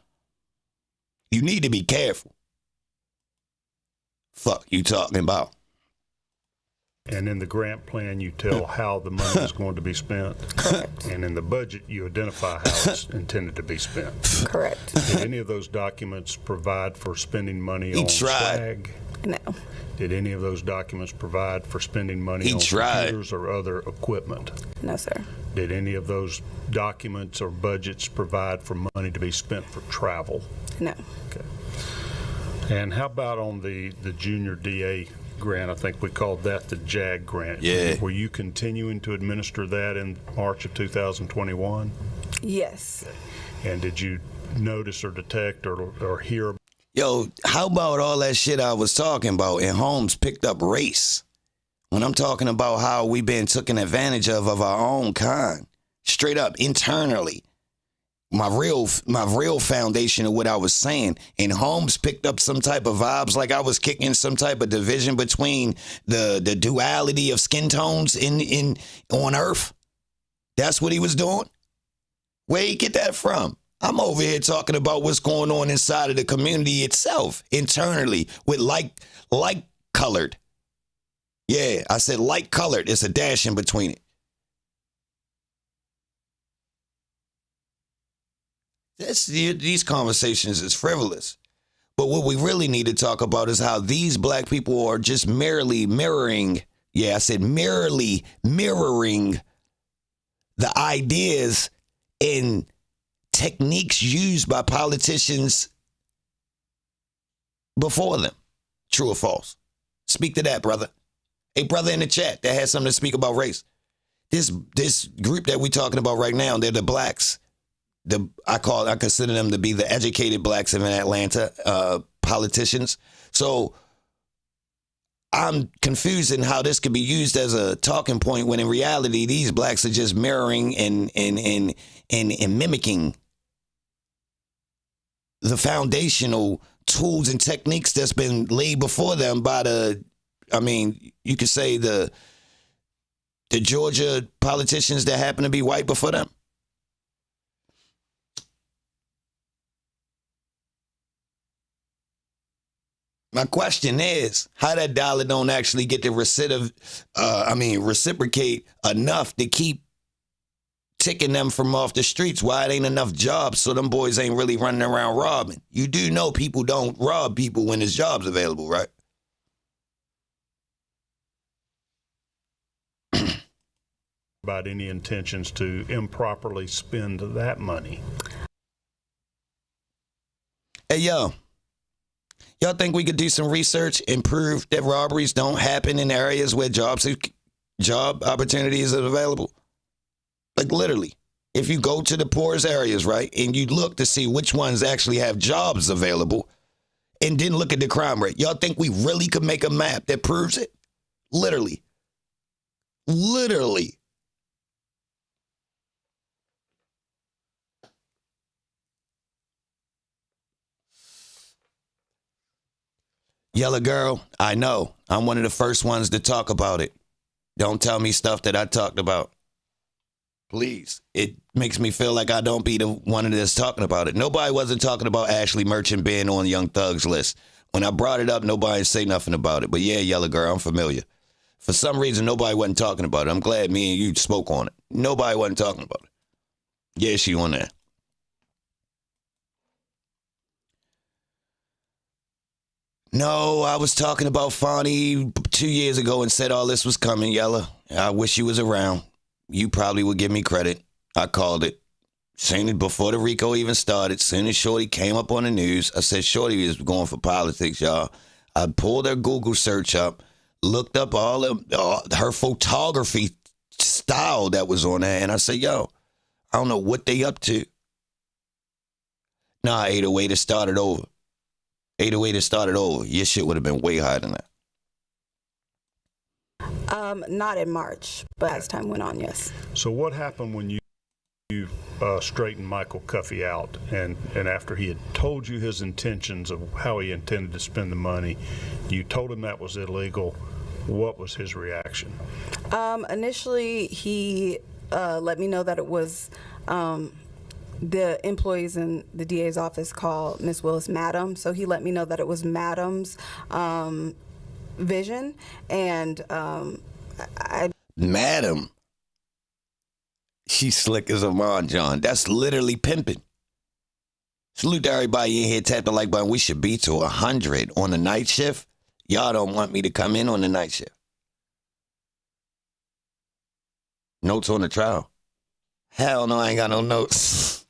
You need to be careful. Fuck you talking about? And in the grant plan, you tell how the money is going to be spent. Correct. And in the budget, you identify how it's intended to be spent. Correct. Did any of those documents provide for spending money on swag? No. Did any of those documents provide for spending money He on tried. computers or other equipment? No, sir. Did any of those documents or budgets provide for money to be spent for travel? No. Okay. And how about on the junior DA grant? I think we called that the JAG grant. Yeah. Were you continuing to administer that in March of 2021? Yes. And did you notice or detect or hear? Yo, how about all that shit I was talking about and Holmes picked up race? When I'm talking about how we've been taken advantage of our own kind, straight up internally. My real foundation of what I was saying, and Holmes picked up some type of vibes like I was kicking some type of division between the duality of skin tones in on Earth. That's what he was doing. Where you get that from? I'm over here talking about what's going on inside of the community itself, internally, with like colored. Yeah, I said like colored. It's a dash in between it. These conversations is frivolous. But what we really need to talk about is how these black people are just merely mirroring. Yeah, I said merely mirroring the ideas and techniques used by politicians before them. True or false? Speak to that, brother. A brother in the chat that has something to speak about race. This group that we're talking about right now, they're the blacks. I consider them to be the educated blacks in Atlanta, politicians. So I'm confused in how this could be used as a talking point when in reality these blacks are just mirroring and mimicking the foundational tools and techniques that's been laid before them by you could say the Georgia politicians that happen to be white before them. My question is, how that dollar don't actually get to reciprocate enough to keep ticking them from off the streets? Why it ain't enough jobs so them boys ain't really running around robbing? You do know people don't rob people when there's jobs available, right? About any intentions to improperly spend that money? Hey, yo. Y'all think we could do some research and prove that robberies don't happen in areas where job opportunities are available? Like literally, if you go to the poorest areas, right, and you look to see which ones actually have jobs available and then look at the crime rate, y'all think we really could make a map that proves it? Literally. Literally. Yellow girl, I know. I'm one of the first ones to talk about it. Don't tell me stuff that I talked about. Please. It makes me feel like I don't be the one that's talking about it. Nobody wasn't talking about Ashley Merchant being on Young Thug's list. When I brought it up, nobody say nothing about it. But yeah, Yellow girl, I'm familiar. For some reason, nobody wasn't talking about it. I'm glad me and you spoke on it. Nobody wasn't talking about it. Yeah, she on there. No, I was talking about Fani 2 years ago and said all this was coming, Yella. I wish you was around. You probably would give me credit. I called it. Seen it before the RICO even started. Soon as Shorty came up on the news, I said Shorty is going for politics, y'all. I pulled her Google search up, looked up all of her photography style that was on there, and I said, yo, I don't know what they up to. Nah, 808 to start it over. 808 to start it over. Your shit would have been way higher than that. Not in March, but as time went on, yes. So what happened when you straightened Michael Cuffey out and after he had told you his intentions of how he intended to spend the money, you told him that was illegal? What was his reaction? Initially, he let me know that it was the employees in the DA's office called Miss Willis Madam. So he let me know that it was Madam's vision. And Madam. She's slick as a John. That's literally pimping. Salute to everybody in here. Tap the like button. We should be to 100 on the night shift. Y'all don't want me to come in on the night shift. Notes on the trial. Hell no, I ain't got no notes.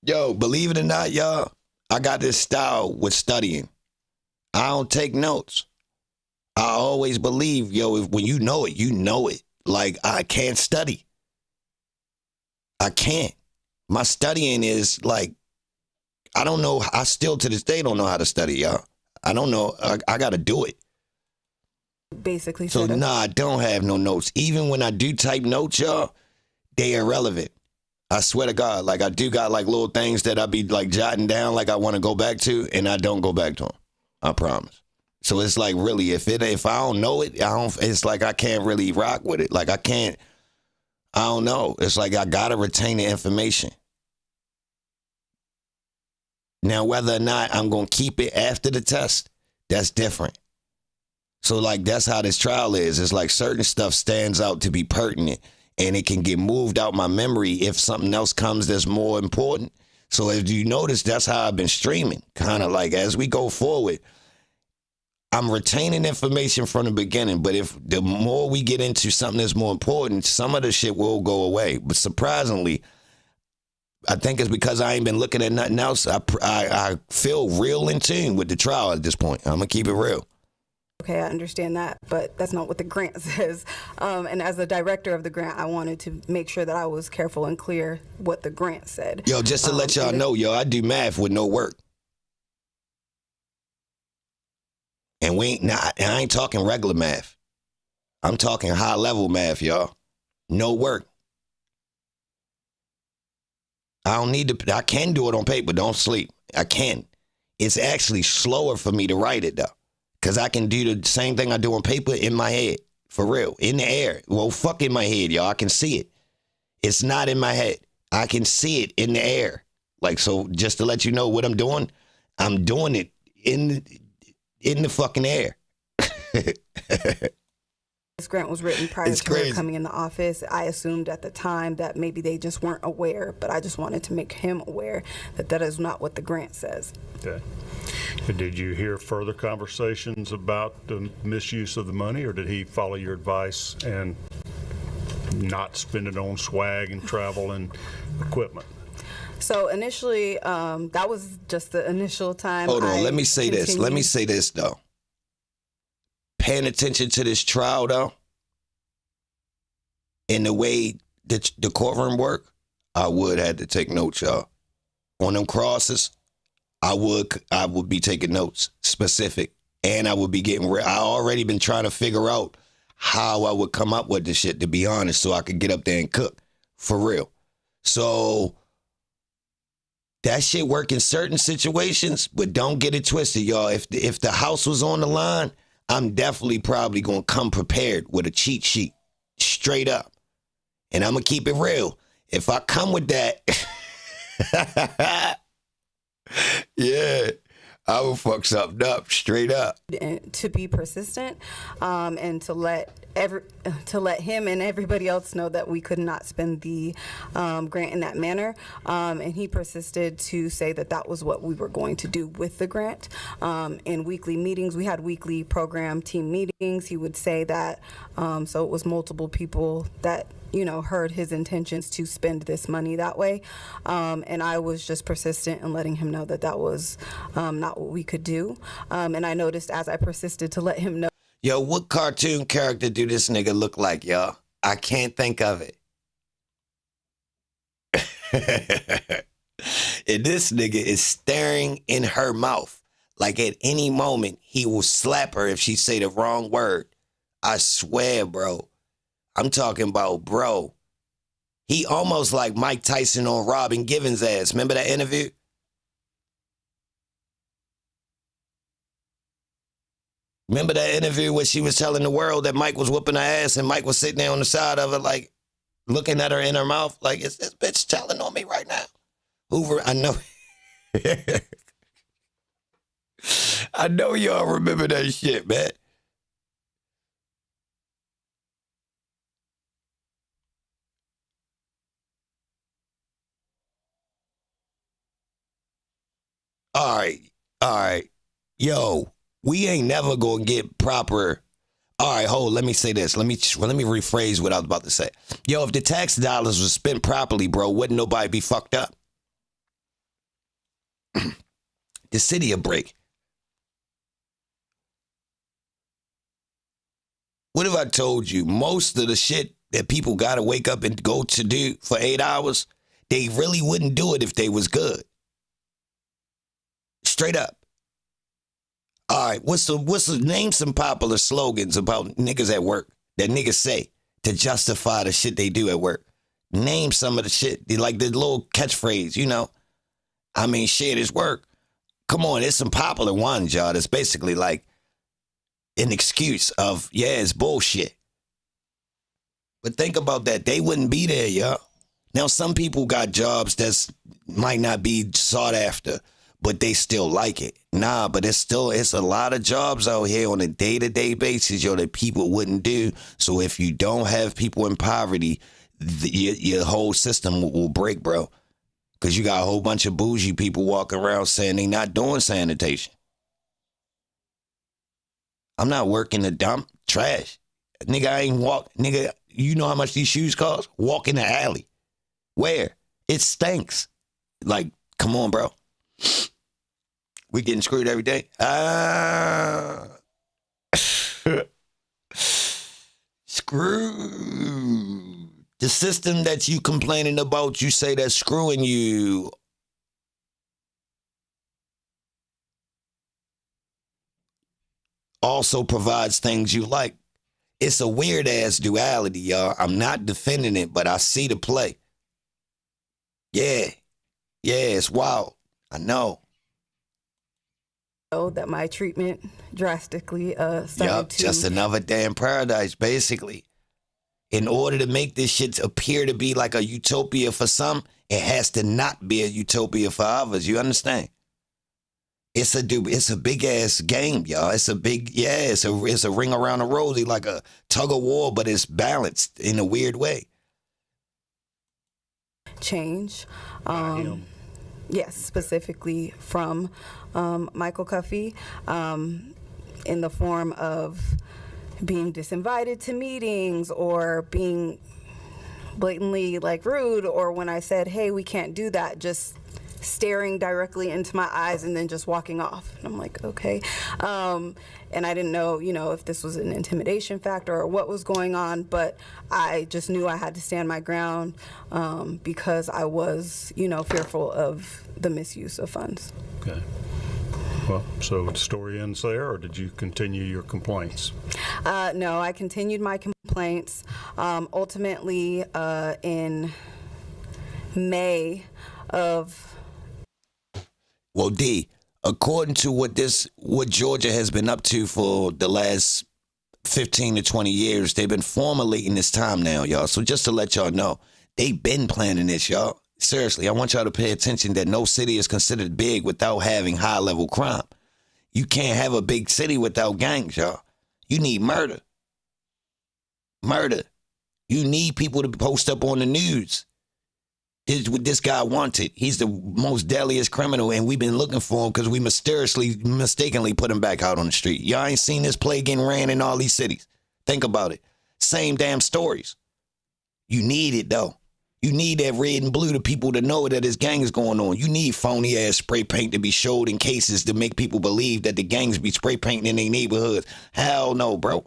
Yo, believe it or not, y'all, I got this style with studying. I don't take notes. I always believe, yo, when you know it, you know it. Like, I can't study. I can't. My studying is like, I don't know. I still to this day don't know how to study, y'all. I don't know. I got to do it. Basically, So, said I don't have no notes. Even when I do type notes, y'all, they irrelevant. I swear to God, like I do got like little things that I be like jotting down, like I want to go back to, and I don't go back to them. I promise. So it's like really, if I don't know it, it's like I can't really rock with it. Like I don't know. It's like I gotta retain the information. Now, whether or not I'm gonna keep it after the test, that's different. So like that's how this trial is. It's like certain stuff stands out to be pertinent. And it can get moved out my memory if something else comes that's more important. So if you notice, that's how I've been streaming. Kind of like as we go forward, I'm retaining information from the beginning. But if the more we get into something that's more important, some of the shit will go away. But surprisingly, I think it's because I ain't been looking at nothing else. I feel real in tune with the trial at this point. I'm going to keep it real. Okay, I understand that, but that's not what the grant says. And as the director of the grant, I wanted to make sure that I was careful and clear what the grant said. Yo, just to let y'all know, I do math with no work. And I ain't talking regular math. I'm talking high level math, y'all. No work. I can do it on paper, don't sleep. I can. It's actually slower for me to write it though. Because I can do the same thing I do on paper in my head. For real. In the air. Well, fuck in my head, y'all. I can see it. It's not in my head. I can see it in the air. Like, so just to let you know what I'm doing it in the fucking air. This grant was written prior to her coming in the office. I assumed at the time that maybe they just weren't aware, but I just wanted to make him aware that that is not what the grant says. Okay. Did you hear further conversations about the misuse of the money, or did he follow your advice and not spend it on swag and travel and equipment? So initially, that was just the initial time. Hold on, let me say this. Let me say this, though. Paying attention to this trial, though, and the way the courtroom work, I would have to take notes, y'all. On them crosses, I would be taking notes, specific, and I would be I already been trying to figure out how I would come up with this shit, to be honest, so I could get up there and cook, for real. So that shit work in certain situations, but don't get it twisted, y'all. If the house was on the line, I'm definitely probably going to come prepared with a cheat sheet, straight up. And I'm going to keep it real. If I come with that, yeah, I will fuck something up, straight up. To be persistent, and to let him and everybody else know that we could not spend the grant in that manner. And he persisted to say that that was what we were going to do with the grant. In weekly meetings, we had weekly program team meetings. He would say that, so it was multiple people that heard his intentions to spend this money that way. And I was just persistent in letting him know that that was not what we could do. And I noticed as I persisted to let him know. Yo, what cartoon character do this nigga look like, y'all? I can't think of it. And this nigga is staring in her mouth. Like at any moment, he will slap her if she say the wrong word. I swear, bro. I'm talking about, bro. He almost like Mike Tyson on Robin Givens' ass. Remember that interview? Remember that interview where she was telling the world that Mike was whooping her ass and Mike was sitting there on the side of her, like, looking at her in her mouth, like, is this bitch telling on me right now? Hoover, I know. I know y'all remember that shit, man. All right. Yo, we ain't never gonna get proper. All right, let me say this. Let me rephrase what I was about to say. Yo, if the tax dollars was spent properly, bro, wouldn't nobody be fucked up? The city will break. What if I told you most of the shit that people got to wake up and go to do for 8 hours, they really wouldn't do it if they was good. Straight up. All right, name some popular slogans about niggas at work that niggas say to justify the shit they do at work. Name some of the shit, like the little catchphrase, you know. I mean, shit is work. Come on, there's some popular ones, y'all, that's basically like an excuse of, yeah, it's bullshit. But think about that. They wouldn't be there, y'all. Now, some people got jobs that might not be sought after, but they still like it. Nah, but it's a lot of jobs out here on a day-to-day basis, yo, that people wouldn't do. So if you don't have people in poverty, your whole system will break, bro. Because you got a whole bunch of bougie people walking around saying they not doing sanitation. I'm not working the dump. Trash. Nigga, I ain't walk. Nigga, you know how much these shoes cost? Walk in the alley. Where? It stinks. Like, come on, bro. We getting screwed every day. Screwed. The system that you complaining about, you say that's screwing you. Also provides things you like. It's a weird ass duality, y'all. I'm not defending it, but I see the play. Yeah. Yeah, it's wild. I know. That my treatment drastically started to... Just another damn paradise, basically. In order to make this shit appear to be like a utopia for some, it has to not be a utopia for others. You understand? It's a big ass game, y'all. It's a ring around the rosy, like a tug of war, but it's balanced in a weird way. Change. Yes, specifically from Michael Cuffey, in the form of being disinvited to meetings or being blatantly like rude, or when I said, hey, we can't do that, just staring directly into my eyes and then just walking off. And I'm like, okay. And I didn't know, if this was an intimidation factor or what was going on, but I just knew I had to stand my ground because I was, fearful of the misuse of funds. Okay. Well, so the story ends there, or did you continue your complaints? No, I continued my complaints. Ultimately, in May of... Well, D, according to what Georgia has been up to for the last 15 to 20 years, they've been formulating this time now, y'all. So just to let y'all know, they've been planning this, y'all. Seriously, I want y'all to pay attention that no city is considered big without having high-level crime. You can't have a big city without gangs, y'all. You need murder. Murder. You need people to post up on the news. This guy wanted. He's the most deadliest criminal, and we've been looking for him because we mistakenly put him back out on the street. Y'all ain't seen this play getting ran in all these cities. Think about it. Same damn stories. You need it, though. You need that red and blue to people to know that this gang is going on. You need phony-ass spray paint to be showed in cases to make people believe that the gangs be spray painting in their neighborhoods. Hell no, bro.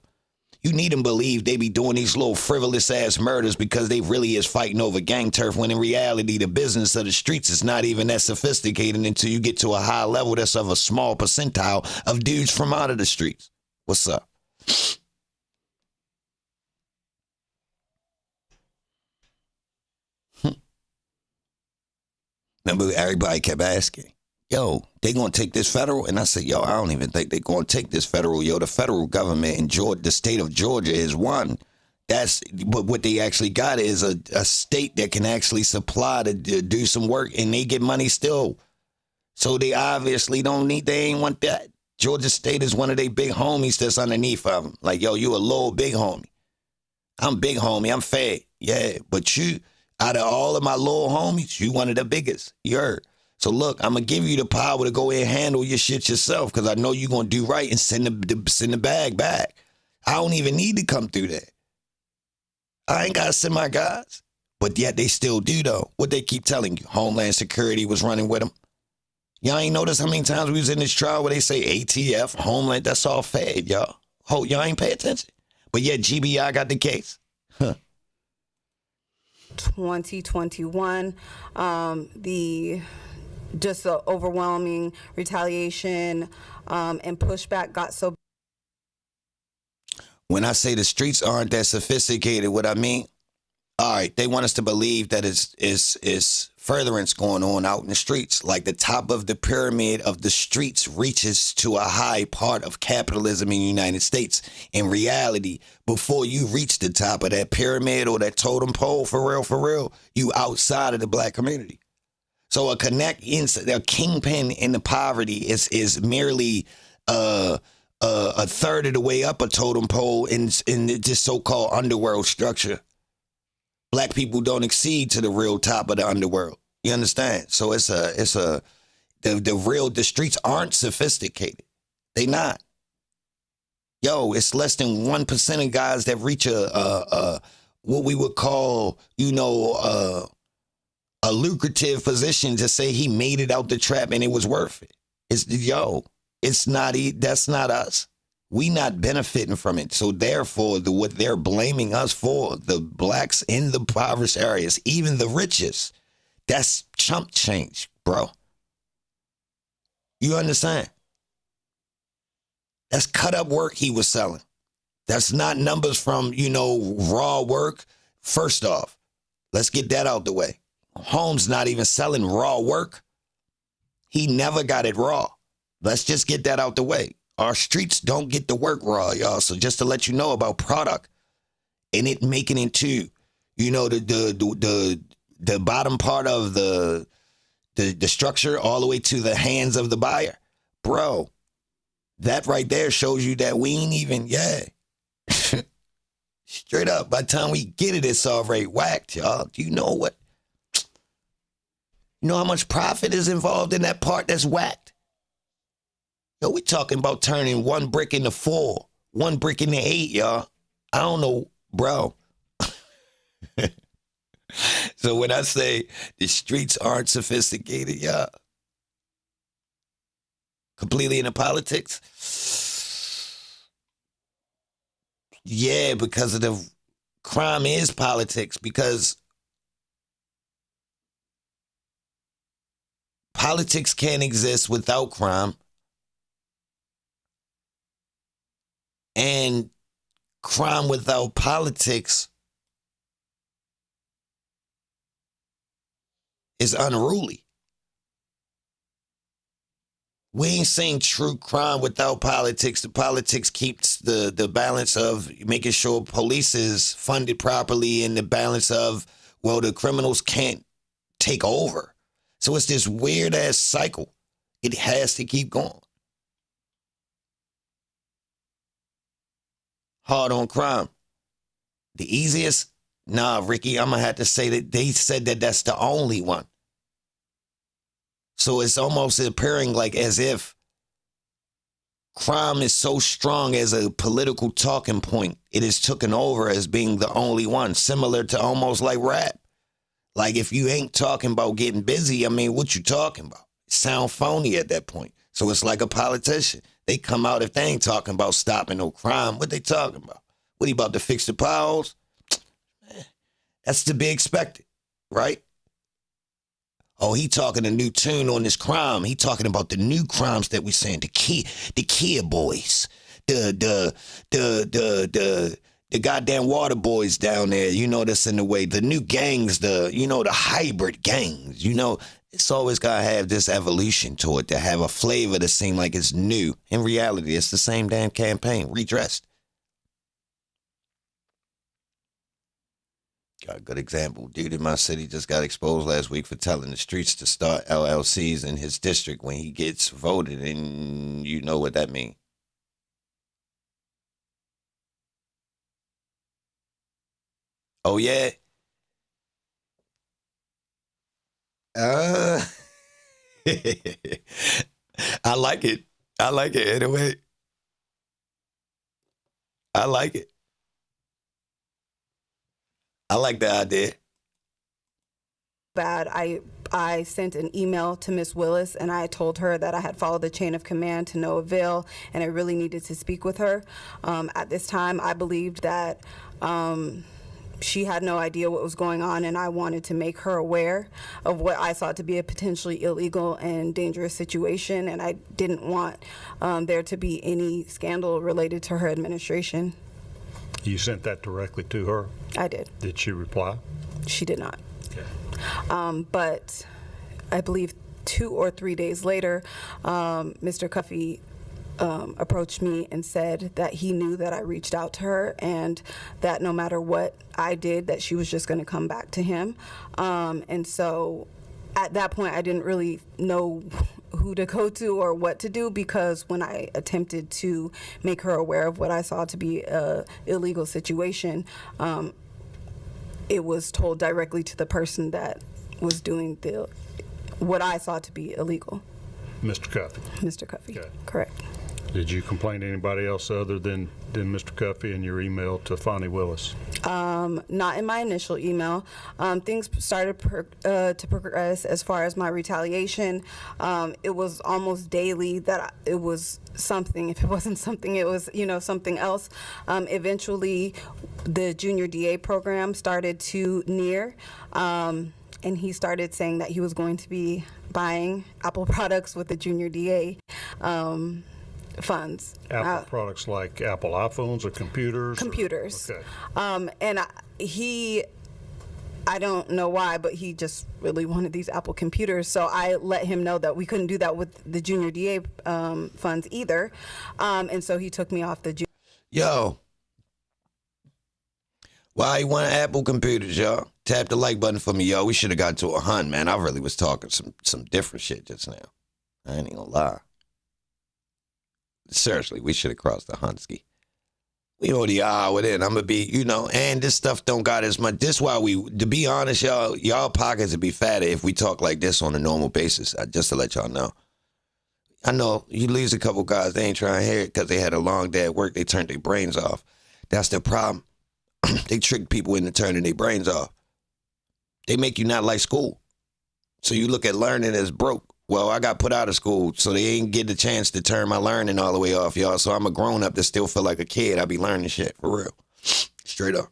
You need them to believe they be doing these little frivolous-ass murders because they really is fighting over gang turf, when in reality, the business of the streets is not even that sophisticated until you get to a high level that's of a small percentile of dudes from out of the streets. What's up? Remember, everybody kept asking, yo, they going to take this federal? And I said, yo, I don't even think they going to take this federal. Yo, the federal government in Georgia, the state of Georgia is one. But what they actually got is a state that can actually supply to do some work, and they get money still. So they obviously they ain't want that. Georgia State is one of they big homies that's underneath of them. Like, yo, you a little big homie. I'm big homie. I'm fed. Yeah, but you... Out of all of my little homies, you one of the biggest. You heard. So look, I'm going to give you the power to go ahead and handle your shit yourself, because I know you're going to do right and send the bag back. I don't even need to come through that. I ain't got to send my guys. But yet they still do, though. What they keep telling you, Homeland Security was running with them. Y'all ain't noticed how many times we was in this trial where they say ATF, Homeland, that's all fed, y'all. Y'all ain't pay attention. But yet GBI got the case. Huh. 2021. The overwhelming retaliation and pushback got so. When I say the streets aren't that sophisticated, what I mean, all right, they want us to believe that it's furtherance going on out in the streets. Like the top of the pyramid of the streets reaches to a high part of capitalism in the United States. In reality, before you reach the top of that pyramid or that totem pole, for real, you outside of the black community. So a kingpin in the poverty is merely a third of the way up a totem pole in this so-called underworld structure. Black people don't accede to the real top of the underworld. You understand? So the streets aren't sophisticated. They not. Yo, it's less than 1% of guys that reach a what we would call, a lucrative position to say he made it out the trap and it was worth it. That's not us. We not benefiting from it. So therefore, what they're blaming us for, the blacks in the impoverished areas, even the richest, that's chump change, bro. You understand? That's cut up work he was selling. That's not numbers from, raw work. First off, let's get that out the way. Holmes not even selling raw work. He never got it raw. Let's just get that out the way. Our streets don't get the work raw, y'all. So just to let you know about product and it making it to, the bottom part of the structure all the way to the hands of the buyer. Bro, that right there shows you that we ain't even, straight up, by the time we get it, it's already whacked, y'all. Do you know what? You know how much profit is involved in that part that's whacked? Yo, we talking about turning one brick into 4, one brick into 8, y'all. I don't know, bro. So when I say the streets aren't sophisticated, y'all, completely into politics, yeah, because of the crime is politics, because politics can't exist without crime. And crime without politics is unruly. We ain't saying true crime without politics. The politics keeps the balance of making sure police is funded properly and the balance of, the criminals can't take over. So it's this weird ass cycle. It has to keep going. Hard on crime. The easiest? Nah, Ricky, I'm going to have to say that they said that that's the only one. So it's almost appearing like as if crime is so strong as a political talking point. It is taken over as being the only one, similar to almost like rap. Like if you ain't talking about getting busy, what you talking about? Sound phony at that point. So it's like a politician. They come out if they ain't talking about stopping no crime. What they talking about? What, he about to fix the potholes? That's to be expected, right? Oh, he talking a new tune on this crime. He talking about the new crimes that we saying. The Kia boys, the goddamn water boys down there. That's in the way. The new gangs, the hybrid gangs. It's always got to have this evolution to it, to have a flavor that seem like it's new. In reality, it's the same damn campaign, redressed. Got a good example. Dude in my city just got exposed last week for telling the streets to start LLCs in his district when he gets voted, and you know what that means. Oh, yeah? I like it. I like it anyway. I like it. I like the idea. Bad. I sent an email to Miss Willis and I told her that I had followed the chain of command to no avail and I really needed to speak with her. At this time, I believed that she had no idea what was going on, and I wanted to make her aware of what I thought to be a potentially illegal and dangerous situation, and I didn't want there to be any scandal related to her administration. You sent that directly to her? I did. Did she reply? She did not. Okay. But I believe 2 or 3 days later, Mr. Cuffey approached me and said that he knew that I reached out to her and that no matter what I did, that she was just going to come back to him. And so at that point, I didn't really know who to go to or what to do, because when I attempted to make her aware of what I saw to be a illegal situation, it was told directly to the person that was doing what I saw to be illegal. Mr. Cuffey? Mr. Cuffey, Okay. correct. Did you complain to anybody else other than Mr. Cuffey in your email to Fani Willis? Not in my initial email. Things started to progress as far as my retaliation. It was almost daily that it was something. If it wasn't something, it was, something else. Eventually, the junior DA program started to near, and he started saying that he was going to be buying Apple products with the junior DA funds. Apple products like Apple iPhones or computers? Computers. Okay. And I don't know why, but he just really wanted these Apple computers. So I let him know that we couldn't do that with the junior DA funds either. And so he took me off the junior. Yo. Why you want Apple computers, y'all? Tap the like button for me, yo. We should have got to 100, man. I really was talking some different shit just now. I ain't even gonna lie. Seriously, we should have crossed the Hunsky. We already are within. I'm gonna be, and this stuff don't got as much. This why to be honest, y'all pockets would be fatter if we talk like this on a normal basis. Just to let y'all know. I know you lose a couple guys, they ain't trying to hear it because they had a long day at work. They turned their brains off. That's the problem. They trick people into turning their brains off. They make you not like school. So you look at learning as broke. Well, I got put out of school, so they ain't get the chance to turn my learning all the way off, y'all. So I'm a grown-up that still feel like a kid. I be learning shit, for real. Straight up.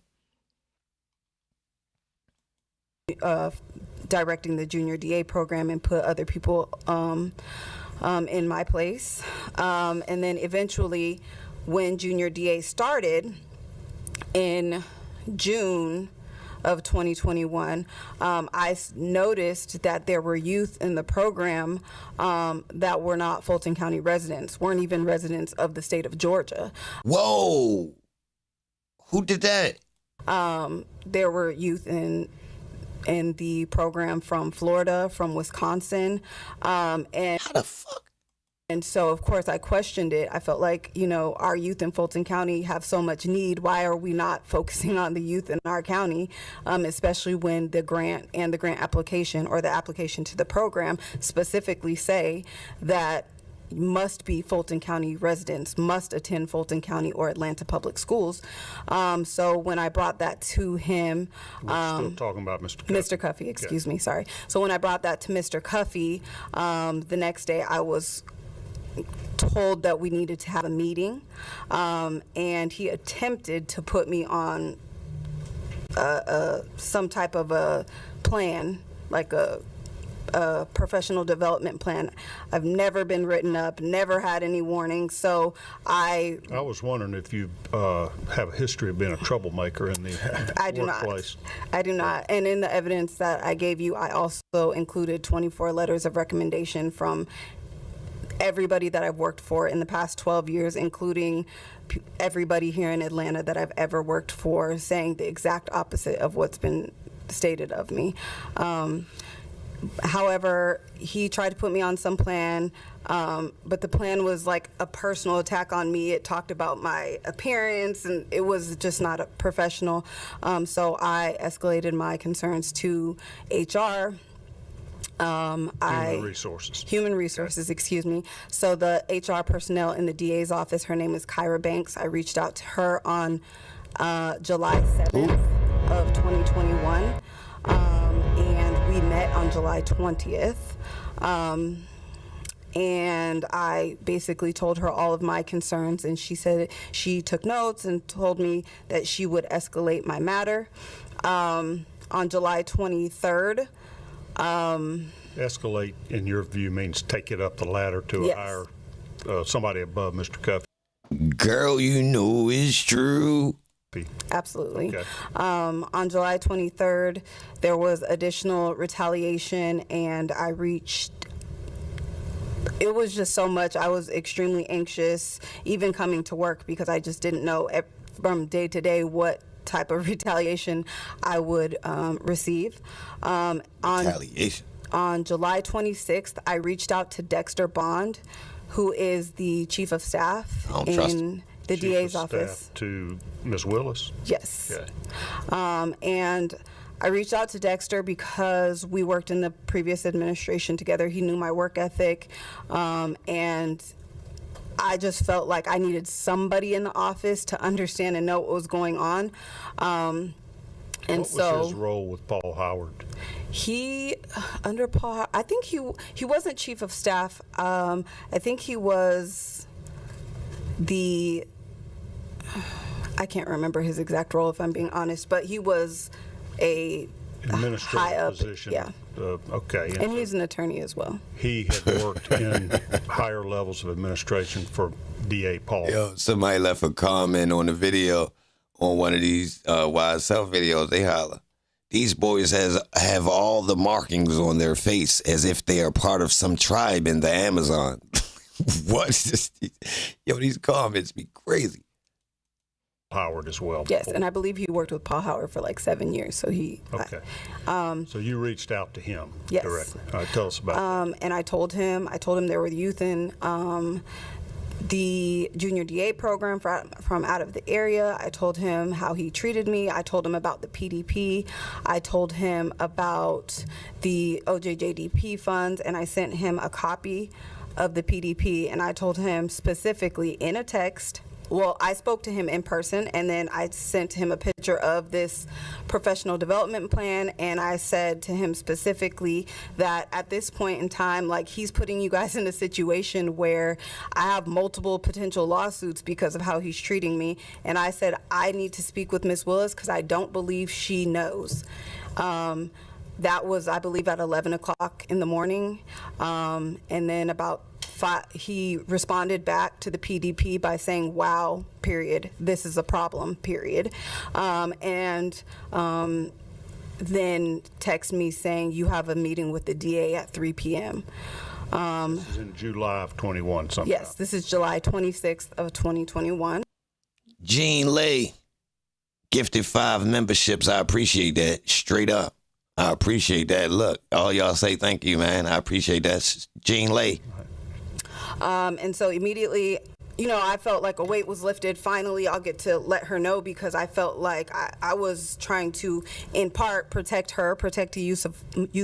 Directing the junior DA program and put other people in my place. And then eventually, when junior DA started in June of 2021, I noticed that there were youth in the program that were not Fulton County residents, weren't even residents of the state of Georgia. Whoa! Who did that? There were youth in the program from Florida, from Wisconsin, and how the fuck? And so, of course, I questioned it. I felt like, our youth in Fulton County have so much need. Why are we not focusing on the youth in our county, especially when the grant and the grant application or the application to the program specifically say that must be Fulton County residents, must attend Fulton County or Atlanta public schools. So when I brought that to him, We're still talking about Mr. Cuffey. Mr. Cuffey, excuse me, sorry. So when I brought that to Mr. Cuffey, the next day I was told that we needed to have a meeting, and he attempted to put me on some type of a plan, like a professional development plan. I've never been written up, never had any warnings, so I was wondering if you have a history of being a troublemaker in the I do workplace. I do not. And in the evidence that I gave you, I also included 24 letters of recommendation from everybody that I've worked for in the past 12 years, including everybody here in Atlanta that I've ever worked for, saying the exact opposite of what's been stated of me. However, he tried to put me on some plan, but the plan was like a personal attack on me. It talked about my appearance, and it was just not a professional. So I escalated my concerns to HR. Human resources, excuse me. So the HR personnel in the DA's office, her name is Kyra Banks. I reached out to her on July 7th of 2021, and we met on July 20th. and I basically told her all of my concerns, and she said she took notes and told me that she would escalate my matter. On July 23rd, Escalate, in your view, means take it up the ladder to Yes. a higher, somebody above Mr. Cuffy. Girl, you know it's true. absolutely. Okay. On July 23rd, there was additional retaliation, and I reached. It was just so much. I was extremely anxious, even coming to work, because I just didn't know from day to day type of retaliation I would receive. Retaliation. On July 26th, I reached out to Dexter Bond, who is the chief of staff I don't trust in the Chief DA's of office. Staff to Ms. Willis? Yes. Okay. And I reached out to Dexter because we worked in the previous administration together. He knew my work ethic, and I just felt like I needed somebody in the office to understand and know what was going on. And What so was his role with Paul Howard? he, under Paul, I think he wasn't chief of staff. I think he was I can't remember his exact role, if I'm being honest, but he was a high Administrative up position? Yeah. Okay. And he's an attorney as well. He had worked in higher levels of administration for DA Paul. Yo, somebody left a comment on the video on one of these YSL videos. They holler, these boys have all the markings on their face as if they are part of some tribe in the Amazon. What is this? Yo, these comments be crazy. Howard as well. Yes, before. and I believe he worked with Paul Howard for like 7 years. So he. Okay. So you reached out to him Yes. directly. All right, tell us about that. And I told him there were youth in the junior DA program from out of the area. I told him how he treated me. I told him about the PDP. I told him about the OJJDP funds, and I sent him a copy of the PDP, and I told him specifically in a text. Well, I spoke to him in person, and then I sent him a picture of this professional development plan, and I said to him specifically that at this point in time, like, he's putting you guys in a situation where I have multiple potential lawsuits because of how he's treating me, and I said I need to speak with Ms. Willis because I don't believe she knows. That was, I believe, at 11 o'clock in the morning, and then about 5, he responded back to the PDP by saying, wow, period, this is a problem, period, and then text me saying, you have a meeting with the DA at 3 p.m. This is in July of 21 sometime. Yes, this is July 26th of 2021. Gene Lay gifted 5 memberships. I appreciate that. Straight up. I appreciate that. Look, all y'all say thank you, man. I appreciate that. Gene Lay. And so immediately, I felt like a weight was lifted. Finally, I'll get to let her know, because I felt like I was trying to, in part, protect her, protect the youth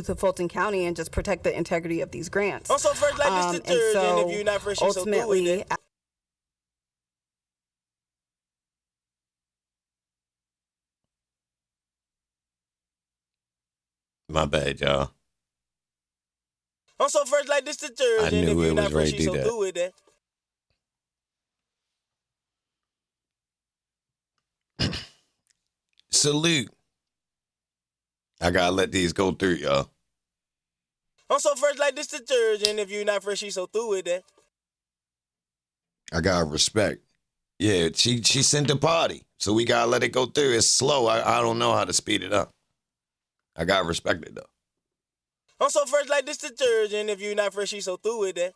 of Fulton County, and just protect the integrity of these grants. Also, first, like, this the third interview, not fresh, so do ultimately, it. My bad, y'all. Also, first, like, this the third I knew interview, it was not fresh, right to so do that. do it. Salute. I gotta let these go through, y'all. Also, first, like, this the third interview, not fresh, so do it. I gotta respect. Yeah, she sent the party, so we gotta let it go through. It's slow. I don't know how to speed it up. I gotta respect it though. Also, first, like, this the third interview, not fresh, so do it.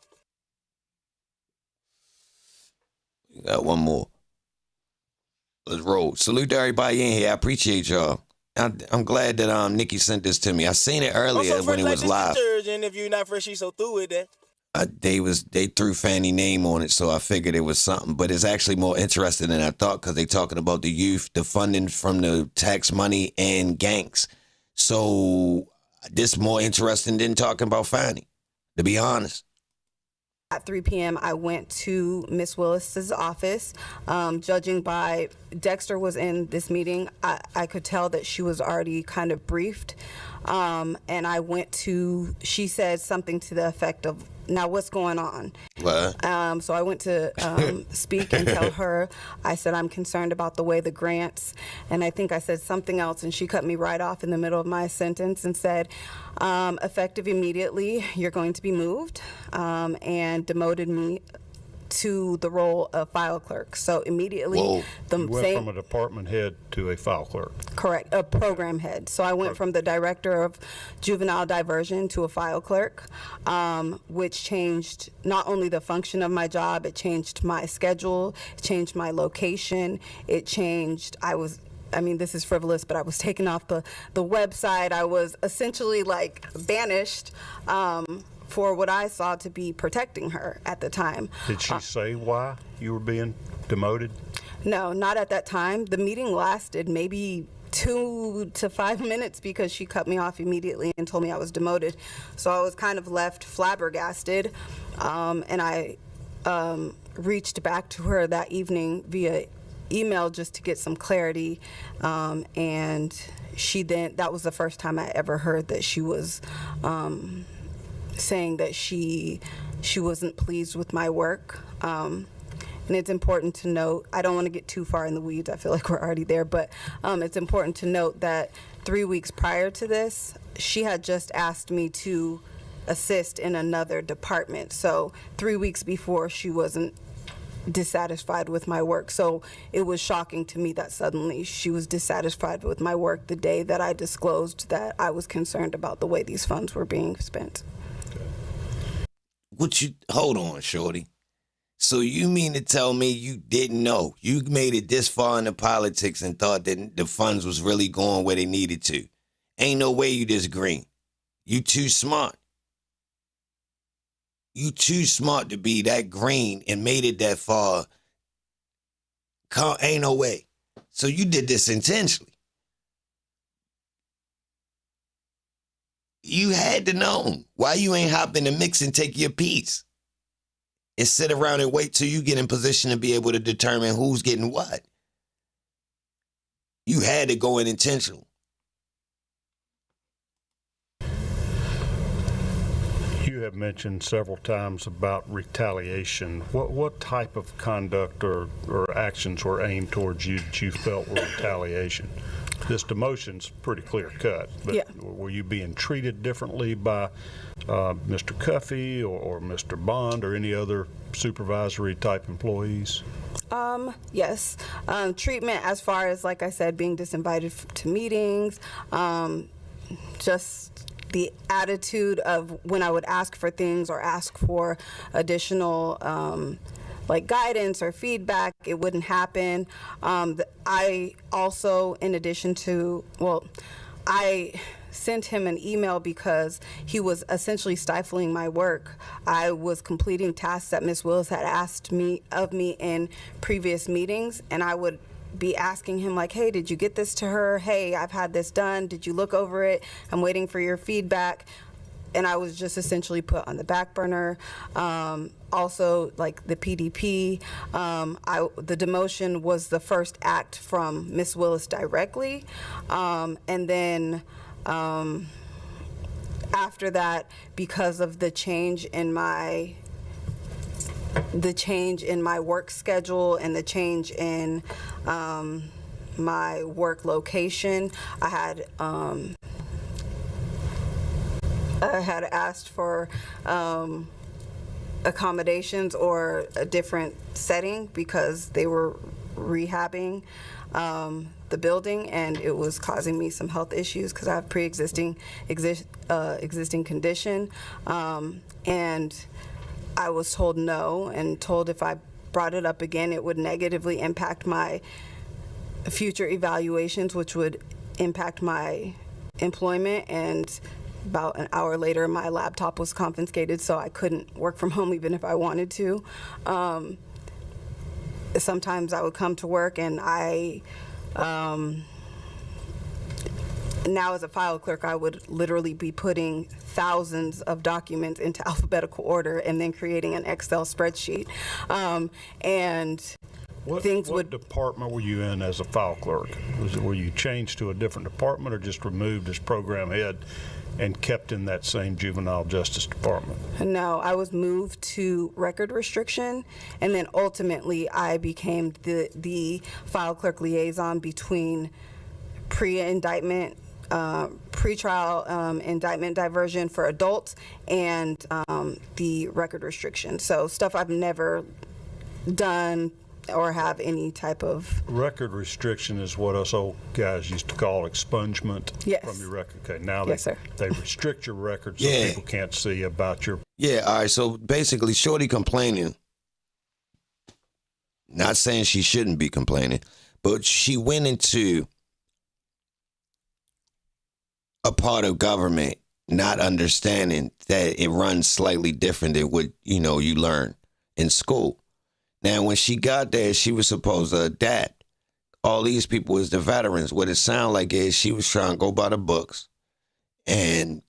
We got one more. Let's roll. Salute to everybody in here. I appreciate y'all. I'm glad that Nikki sent this to me. I seen it earlier Also, when first, it like, was this live. the third interview, not fresh, so do it. They threw Fani name on it, so I figured it was something. But it's actually more interesting than I thought, because they talking about the youth, the funding from the tax money, and gangs. So this more interesting than talking about Fani, to be honest. At 3 p.m., I went to Miss Willis's office. Judging by Dexter was in this meeting, I could tell that she was already kind of briefed. And I went to, she said something to the effect of, now what's going on? What? So I went to speak and tell her, I said, I'm concerned about the way the grants, and I think I said something else, and she cut me right off in the middle of my sentence and said, effective immediately, you're going to be moved, and demoted me to the role of file clerk. So immediately, Whoa. You went from a department head to a file clerk. Correct, a program head. So I went from the director of juvenile diversion to a file clerk, which changed not only the function of my job, it changed my schedule, it changed my location, it changed, this is frivolous, but I was taken off the website. I was essentially like banished for what I saw to be protecting her at the time. Did she say why you were being demoted? No, not at that time. The meeting lasted maybe 2 to 5 minutes because she cut me off immediately and told me I was demoted. So I was kind of left flabbergasted, and I reached back to her that evening via email just to get some clarity, and that was the first time I ever heard that she was saying that she wasn't pleased with my work. And it's important to note, I don't want to get too far in the weeds, I feel like we're already there, but it's important to note that 3 weeks prior to this, she had just asked me to assist in another department. So 3 weeks before, she wasn't dissatisfied with my work. So it was shocking to me that suddenly she was dissatisfied with my work the day that I disclosed that I was concerned about the way these funds were being spent. Hold on, shorty. So you mean to tell me you didn't know? You made it this far into politics and thought that the funds was really going where they needed to. Ain't no way you this green. You too smart. You too smart to be that green and made it that far. Ain't no way. So you did this intentionally. You had to know. Why you ain't hop in the mix and take your piece? And sit around and wait till you get in position to be able to determine who's getting what. You had to go in intentional. You have mentioned several times about retaliation. What type of conduct or actions were aimed towards you that you felt were retaliation? This demotion's pretty clear cut, but Yeah. Were you being treated differently by Mr. Cuffey or Mr. Bond or any other supervisory type employees? Yes. Treatment as far as, like I said, being disinvited to meetings, just the attitude of when I would ask for things or ask for additional like guidance or feedback, it wouldn't happen. I also, in addition to, I sent him an email because he was essentially stifling my work. I was completing tasks that Ms. Willis had asked of me in previous meetings, and I would be asking him like, hey, did you get this to her? Hey, I've had this done. Did you look over it? I'm waiting for your feedback. And I was just essentially put on the back burner. Also, like the PDP, the demotion was the first act from Ms. Willis directly. And then after that, because of the change in my work schedule and the change in my work location, I had asked for accommodations or a different setting because they were rehabbing the building, and it was causing me some health issues because I have pre-existing existing condition, and I was told no, and told if I brought it up again, it would negatively impact my future evaluations, which would impact my employment. And about an hour later, my laptop was confiscated, so I couldn't work from home even if I wanted to. Sometimes I would come to work and now as a file clerk, I would literally be putting thousands of documents into alphabetical order and then creating an Excel spreadsheet. And What department were you in as a file clerk? Were you changed to a different department or just removed as program head and kept in that same juvenile justice department? No, I was moved to record restriction, and then ultimately I became the file clerk liaison between pre-indictment, pre-trial indictment diversion for adults and the record restriction. So stuff I've never done or have any type of... Record restriction is what us old guys used to call expungement. Yes. From your record. Okay, now Yes, sir. they restrict your record so Yeah. people can't see about your... Yeah, all right, so basically, Shorty complaining, not saying she shouldn't be complaining, but she went into a part of government not understanding that it runs slightly different than what, you learn in school. Now, when she got there, she was supposed to adapt. All these people was the veterans. What it sounded like is she was trying to go by the books. And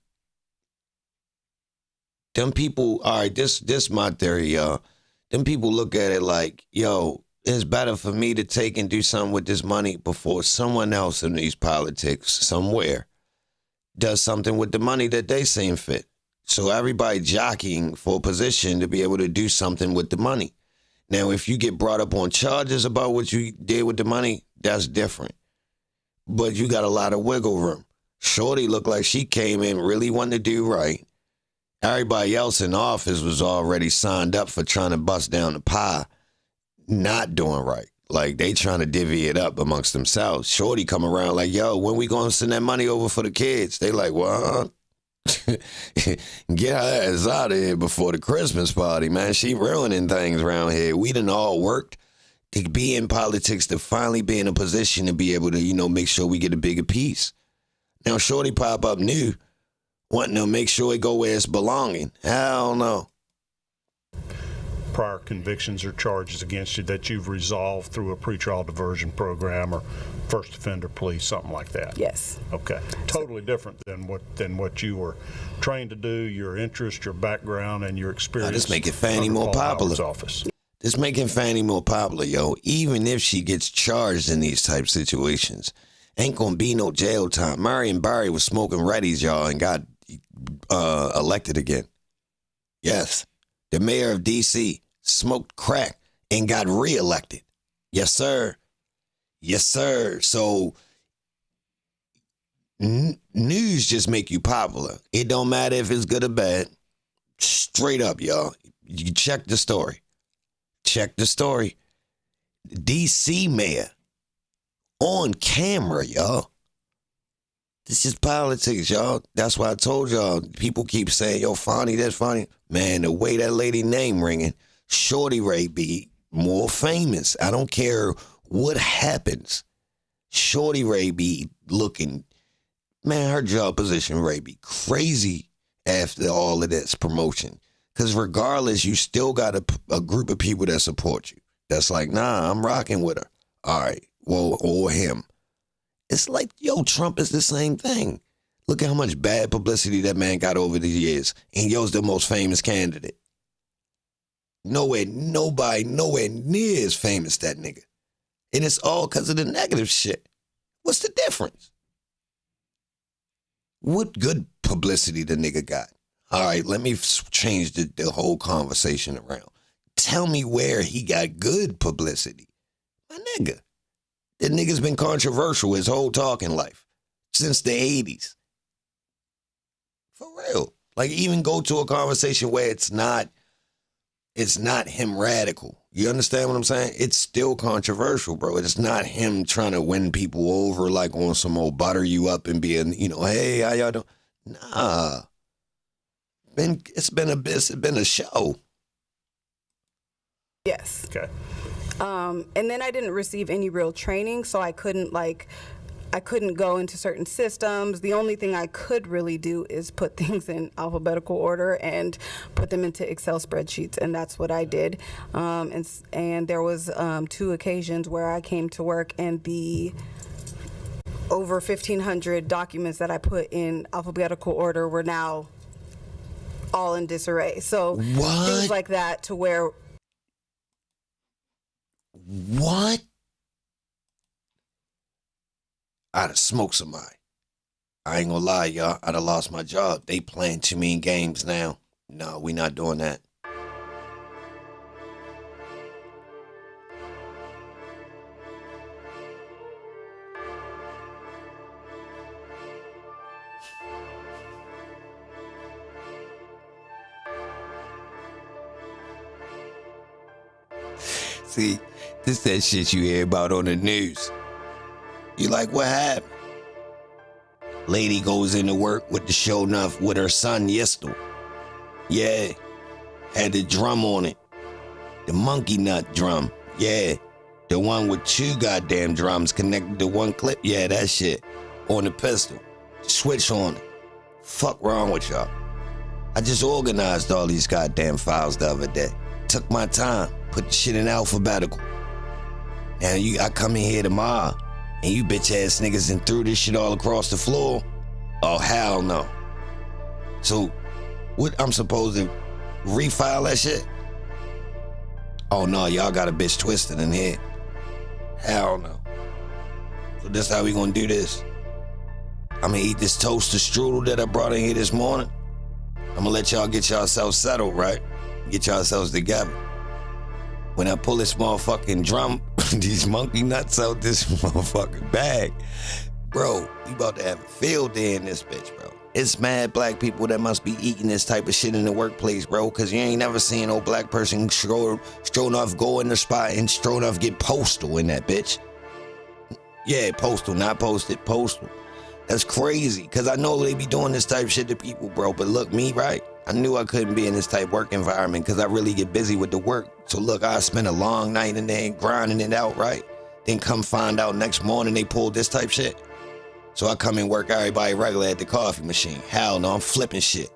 them people, all right, this my theory, y'all. Them people look at it like, yo, it's better for me to take and do something with this money before someone else in these politics somewhere does something with the money that they seem fit. So everybody jockeying for a position to be able to do something with the money. Now, if you get brought up on charges about what you did with the money, that's different. But you got a lot of wiggle room. Shorty looked like she came in really wanting to do right. Everybody else in office was already signed up for trying to bust down the pie, not doing right. Like, they trying to divvy it up amongst themselves. Shorty come around like, yo, when we going to send that money over for the kids? They like, what? Get her ass out of here before the Christmas party, man. She ruining things around here. We done all worked to be in politics, to finally be in a position to be able to, make sure we get a bigger piece. Now, Shorty pop up new, wanting to make sure it go where it's belonging. Hell no. Prior convictions or charges against you that you've resolved through a pretrial diversion program or first offender plea, something like that? Yes. Okay. Totally different than what you were trained to do, your interest, your background, and your experience. This making Fani under more Paul popular. Howard's office. This making Fani more popular, yo. Even if she gets charged in these type situations, ain't gonna be no jail time. Marion Barry was smoking Reddies, y'all, and got elected again. Yes. The mayor of D.C. smoked crack and got reelected. Yes, sir. Yes, sir. So news just make you popular. It don't matter if it's good or bad. Straight up, y'all. You check the story. Check the story. D.C. mayor on camera, y'all. This is politics, y'all. That's why I told y'all. People keep saying, yo, Fani, that's Fani. Man, the way that lady name ringing, Shorty Ray be more famous. I don't care what happens. Shorty Ray be looking, man, her job position Ray be crazy after all of this promotion. Because regardless, you still got a group of people that support you. That's like, nah, I'm rocking with her. All right, well, or him. It's like, yo, Trump is the same thing. Look at how much bad publicity that man got over the years. And yo's the most famous candidate. Nobody nowhere near as famous that nigga. And it's all because of the negative shit. What's the difference? What good publicity the nigga got? All right, let me change the whole conversation around. Tell me where he got good publicity. My nigga. That nigga's been controversial his whole talking life. Since the 80s. For real. Like, even go to a conversation where it's not him radical. You understand what I'm saying? It's still controversial, bro. It's not him trying to win people over like on some old butter you up and being, hey, how y'all doing? Nah. It's been a show. Yes. Okay. And then I didn't receive any real training, so I couldn't go into certain systems. The only thing I could really do is put things in alphabetical order and put them into Excel spreadsheets, and that's what I did. And there was 2 occasions where I came to work and the over 1,500 documents that I put in alphabetical order were now all in disarray. So things like that to where... What? I'd have smoked somebody. I ain't gonna lie, y'all. I'd have lost my job. They playing too many games now. No, we not doing that. See, this that shit you hear about on the news. You like, what happened? Lady goes into work with the show enough with her son yesterday. Yeah, had the drum on it. The monkey nut drum. Yeah, the one with 2 goddamn drums connected to 1 clip. Yeah, that shit. On the pistol. Switch on it. Fuck wrong with y'all? I just organized all these goddamn files the other day. Took my time. Put the shit in alphabetical. Now I come in here tomorrow and you bitch ass niggas and threw this shit all across the floor. Oh, hell no. So, what, I'm supposed to refile that shit? Oh no, y'all got a bitch twisted in here. Hell no. So this how we gonna do this? I'm gonna eat this toaster strudel that I brought in here this morning. I'm gonna let y'all get yourselves settled, right? Get yourselves together. When I pull this motherfucking drum, these monkey nuts out this motherfucking bag, bro, we about to have a field day in this bitch, bro. It's mad black people that must be eating this type of shit in the workplace, bro, because you ain't never seen no black person stroll enough go in the spot and stroll enough get postal in that bitch. Yeah, postal, not posted, postal. That's crazy, because I know they be doing this type of shit to people, bro, but look, me, right? I knew I couldn't be in this type work environment because I really get busy with the work. So look, I spent a long night in there grinding it out, right? Then come find out next morning they pulled this type shit. So I come and work everybody regular at the coffee machine. Hell no, I'm flipping shit.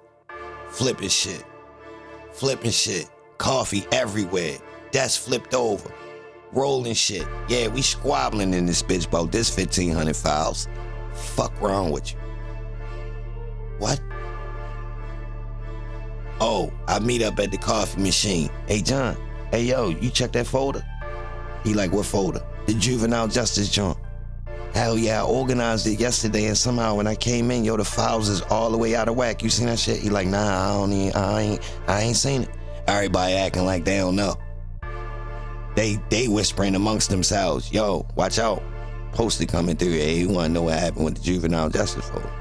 Flipping shit. Flipping shit. Coffee everywhere. Desk flipped over. Rolling shit. Yeah, we squabbling in this bitch about this 1,500 files. Fuck wrong with you? What? Oh, I meet up at the coffee machine. Hey, John. Hey, yo, you check that folder? He like, what folder? The juvenile justice joint. Hell yeah, I organized it yesterday, and somehow when I came in, yo, the files is all the way out of whack. You seen that shit? He like, nah, I ain't seen it. Everybody acting like they don't know. They whispering amongst themselves, yo, watch out. Poster coming through. Hey, you wanna know what happened with the juvenile justice folder?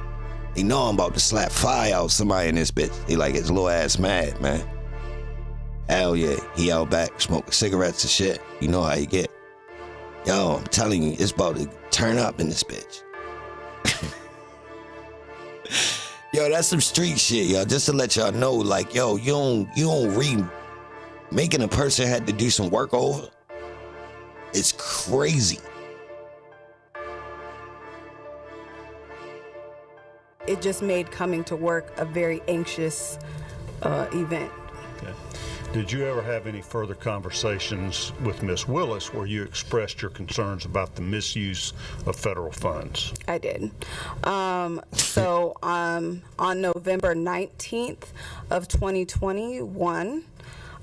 They know I'm about to slap fire out somebody in this bitch. He like his little ass mad, man. Hell yeah, he out back smoking cigarettes and shit. You know how you get. Yo, I'm telling you, it's about to turn up in this bitch. Yo, that's some street shit, yo. Just to let y'all know, like, yo, you don't read. Making a person had to do some work over. It's crazy. It just made coming to work a very anxious event. Okay. Did you ever have any further conversations with Ms. Willis where you expressed your concerns about the misuse of federal funds? I did. So on November 19th of 2021,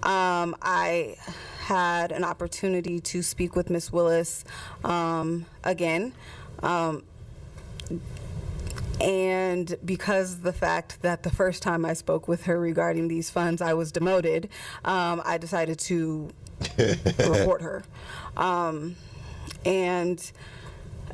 I had an opportunity to speak with Ms. Willis again. And because the fact that the first time I spoke with her regarding these funds, I was demoted, I decided to report her. And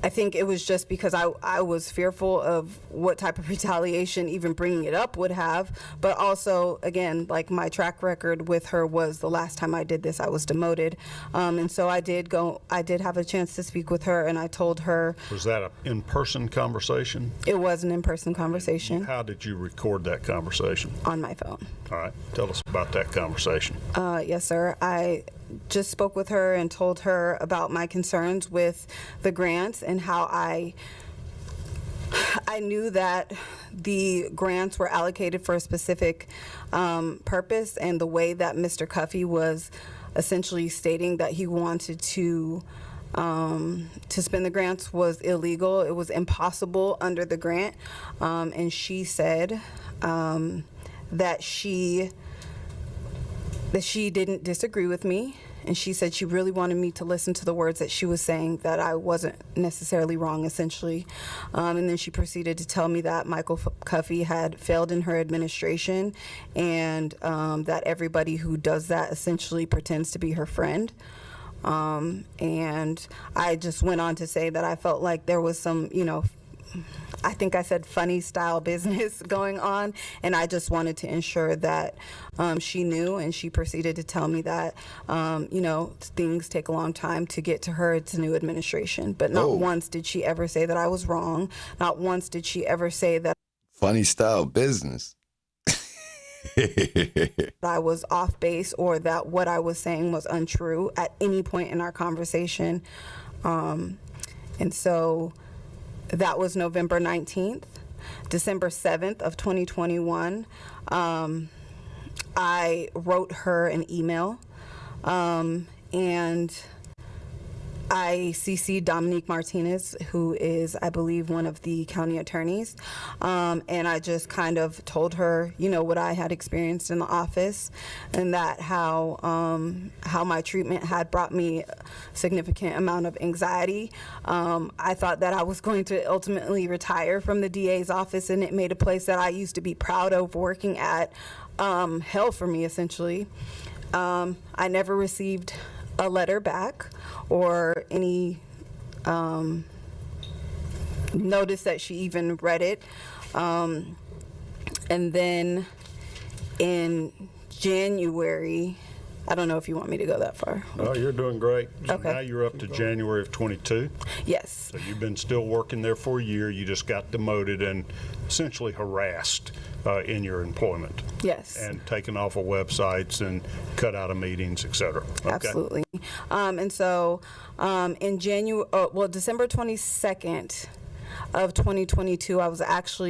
I think it was just because I was fearful of what type of retaliation even bringing it up would have. But also, again, like my track record with her was the last time I did this, I was demoted. And so I did have a chance to speak with her, and I told her. Was that an in-person conversation? It was an in-person conversation. How did you record that conversation? On my phone. All right. Tell us about that conversation. Yes, sir. I just spoke with her and told her about my concerns with the grants and how I knew that the grants were allocated for a specific purpose, and the way that Mr. Cuffey was essentially stating that he wanted to spend the grants was illegal. It was impossible under the grant, and she said that she didn't disagree with me, and she said she really wanted me to listen to the words that she was saying, that I wasn't necessarily wrong, essentially. And then she proceeded to tell me that Michael Cuffey had failed in her administration, and that everybody who does that essentially pretends to be her friend. And I just went on to say that I felt like there was some, I think I said funny style business going on, and I just wanted to ensure that she knew, and she proceeded to tell me that, things take a long time to get to her. It's a new administration. But not once did she ever say that I was wrong. Not once did she ever say that Funny style business. I was off base or that what I was saying was untrue at any point in our conversation. And so that was November 19th. December 7th of 2021, I wrote her an email, and I CC'd Dominique Martinez, who is, I believe, one of the county attorneys, and I just kind of told her, what I had experienced in the office, and that how my treatment had brought me a significant amount of anxiety. I thought that I was going to ultimately retire from the DA's office, and it made a place that I used to be proud of working at hell for me, essentially. I never received a letter back or any notice that she even read it. And then in January, I don't know if you want me to go that far. Oh, you're doing great. So Okay. now you're up to January of 22. Yes. So you've been still working there for a year. You just got demoted and essentially harassed in your employment. Yes. And taken off of websites and cut out of meetings, et cetera. Okay. Absolutely. And so in December 22nd of 2022, I was actually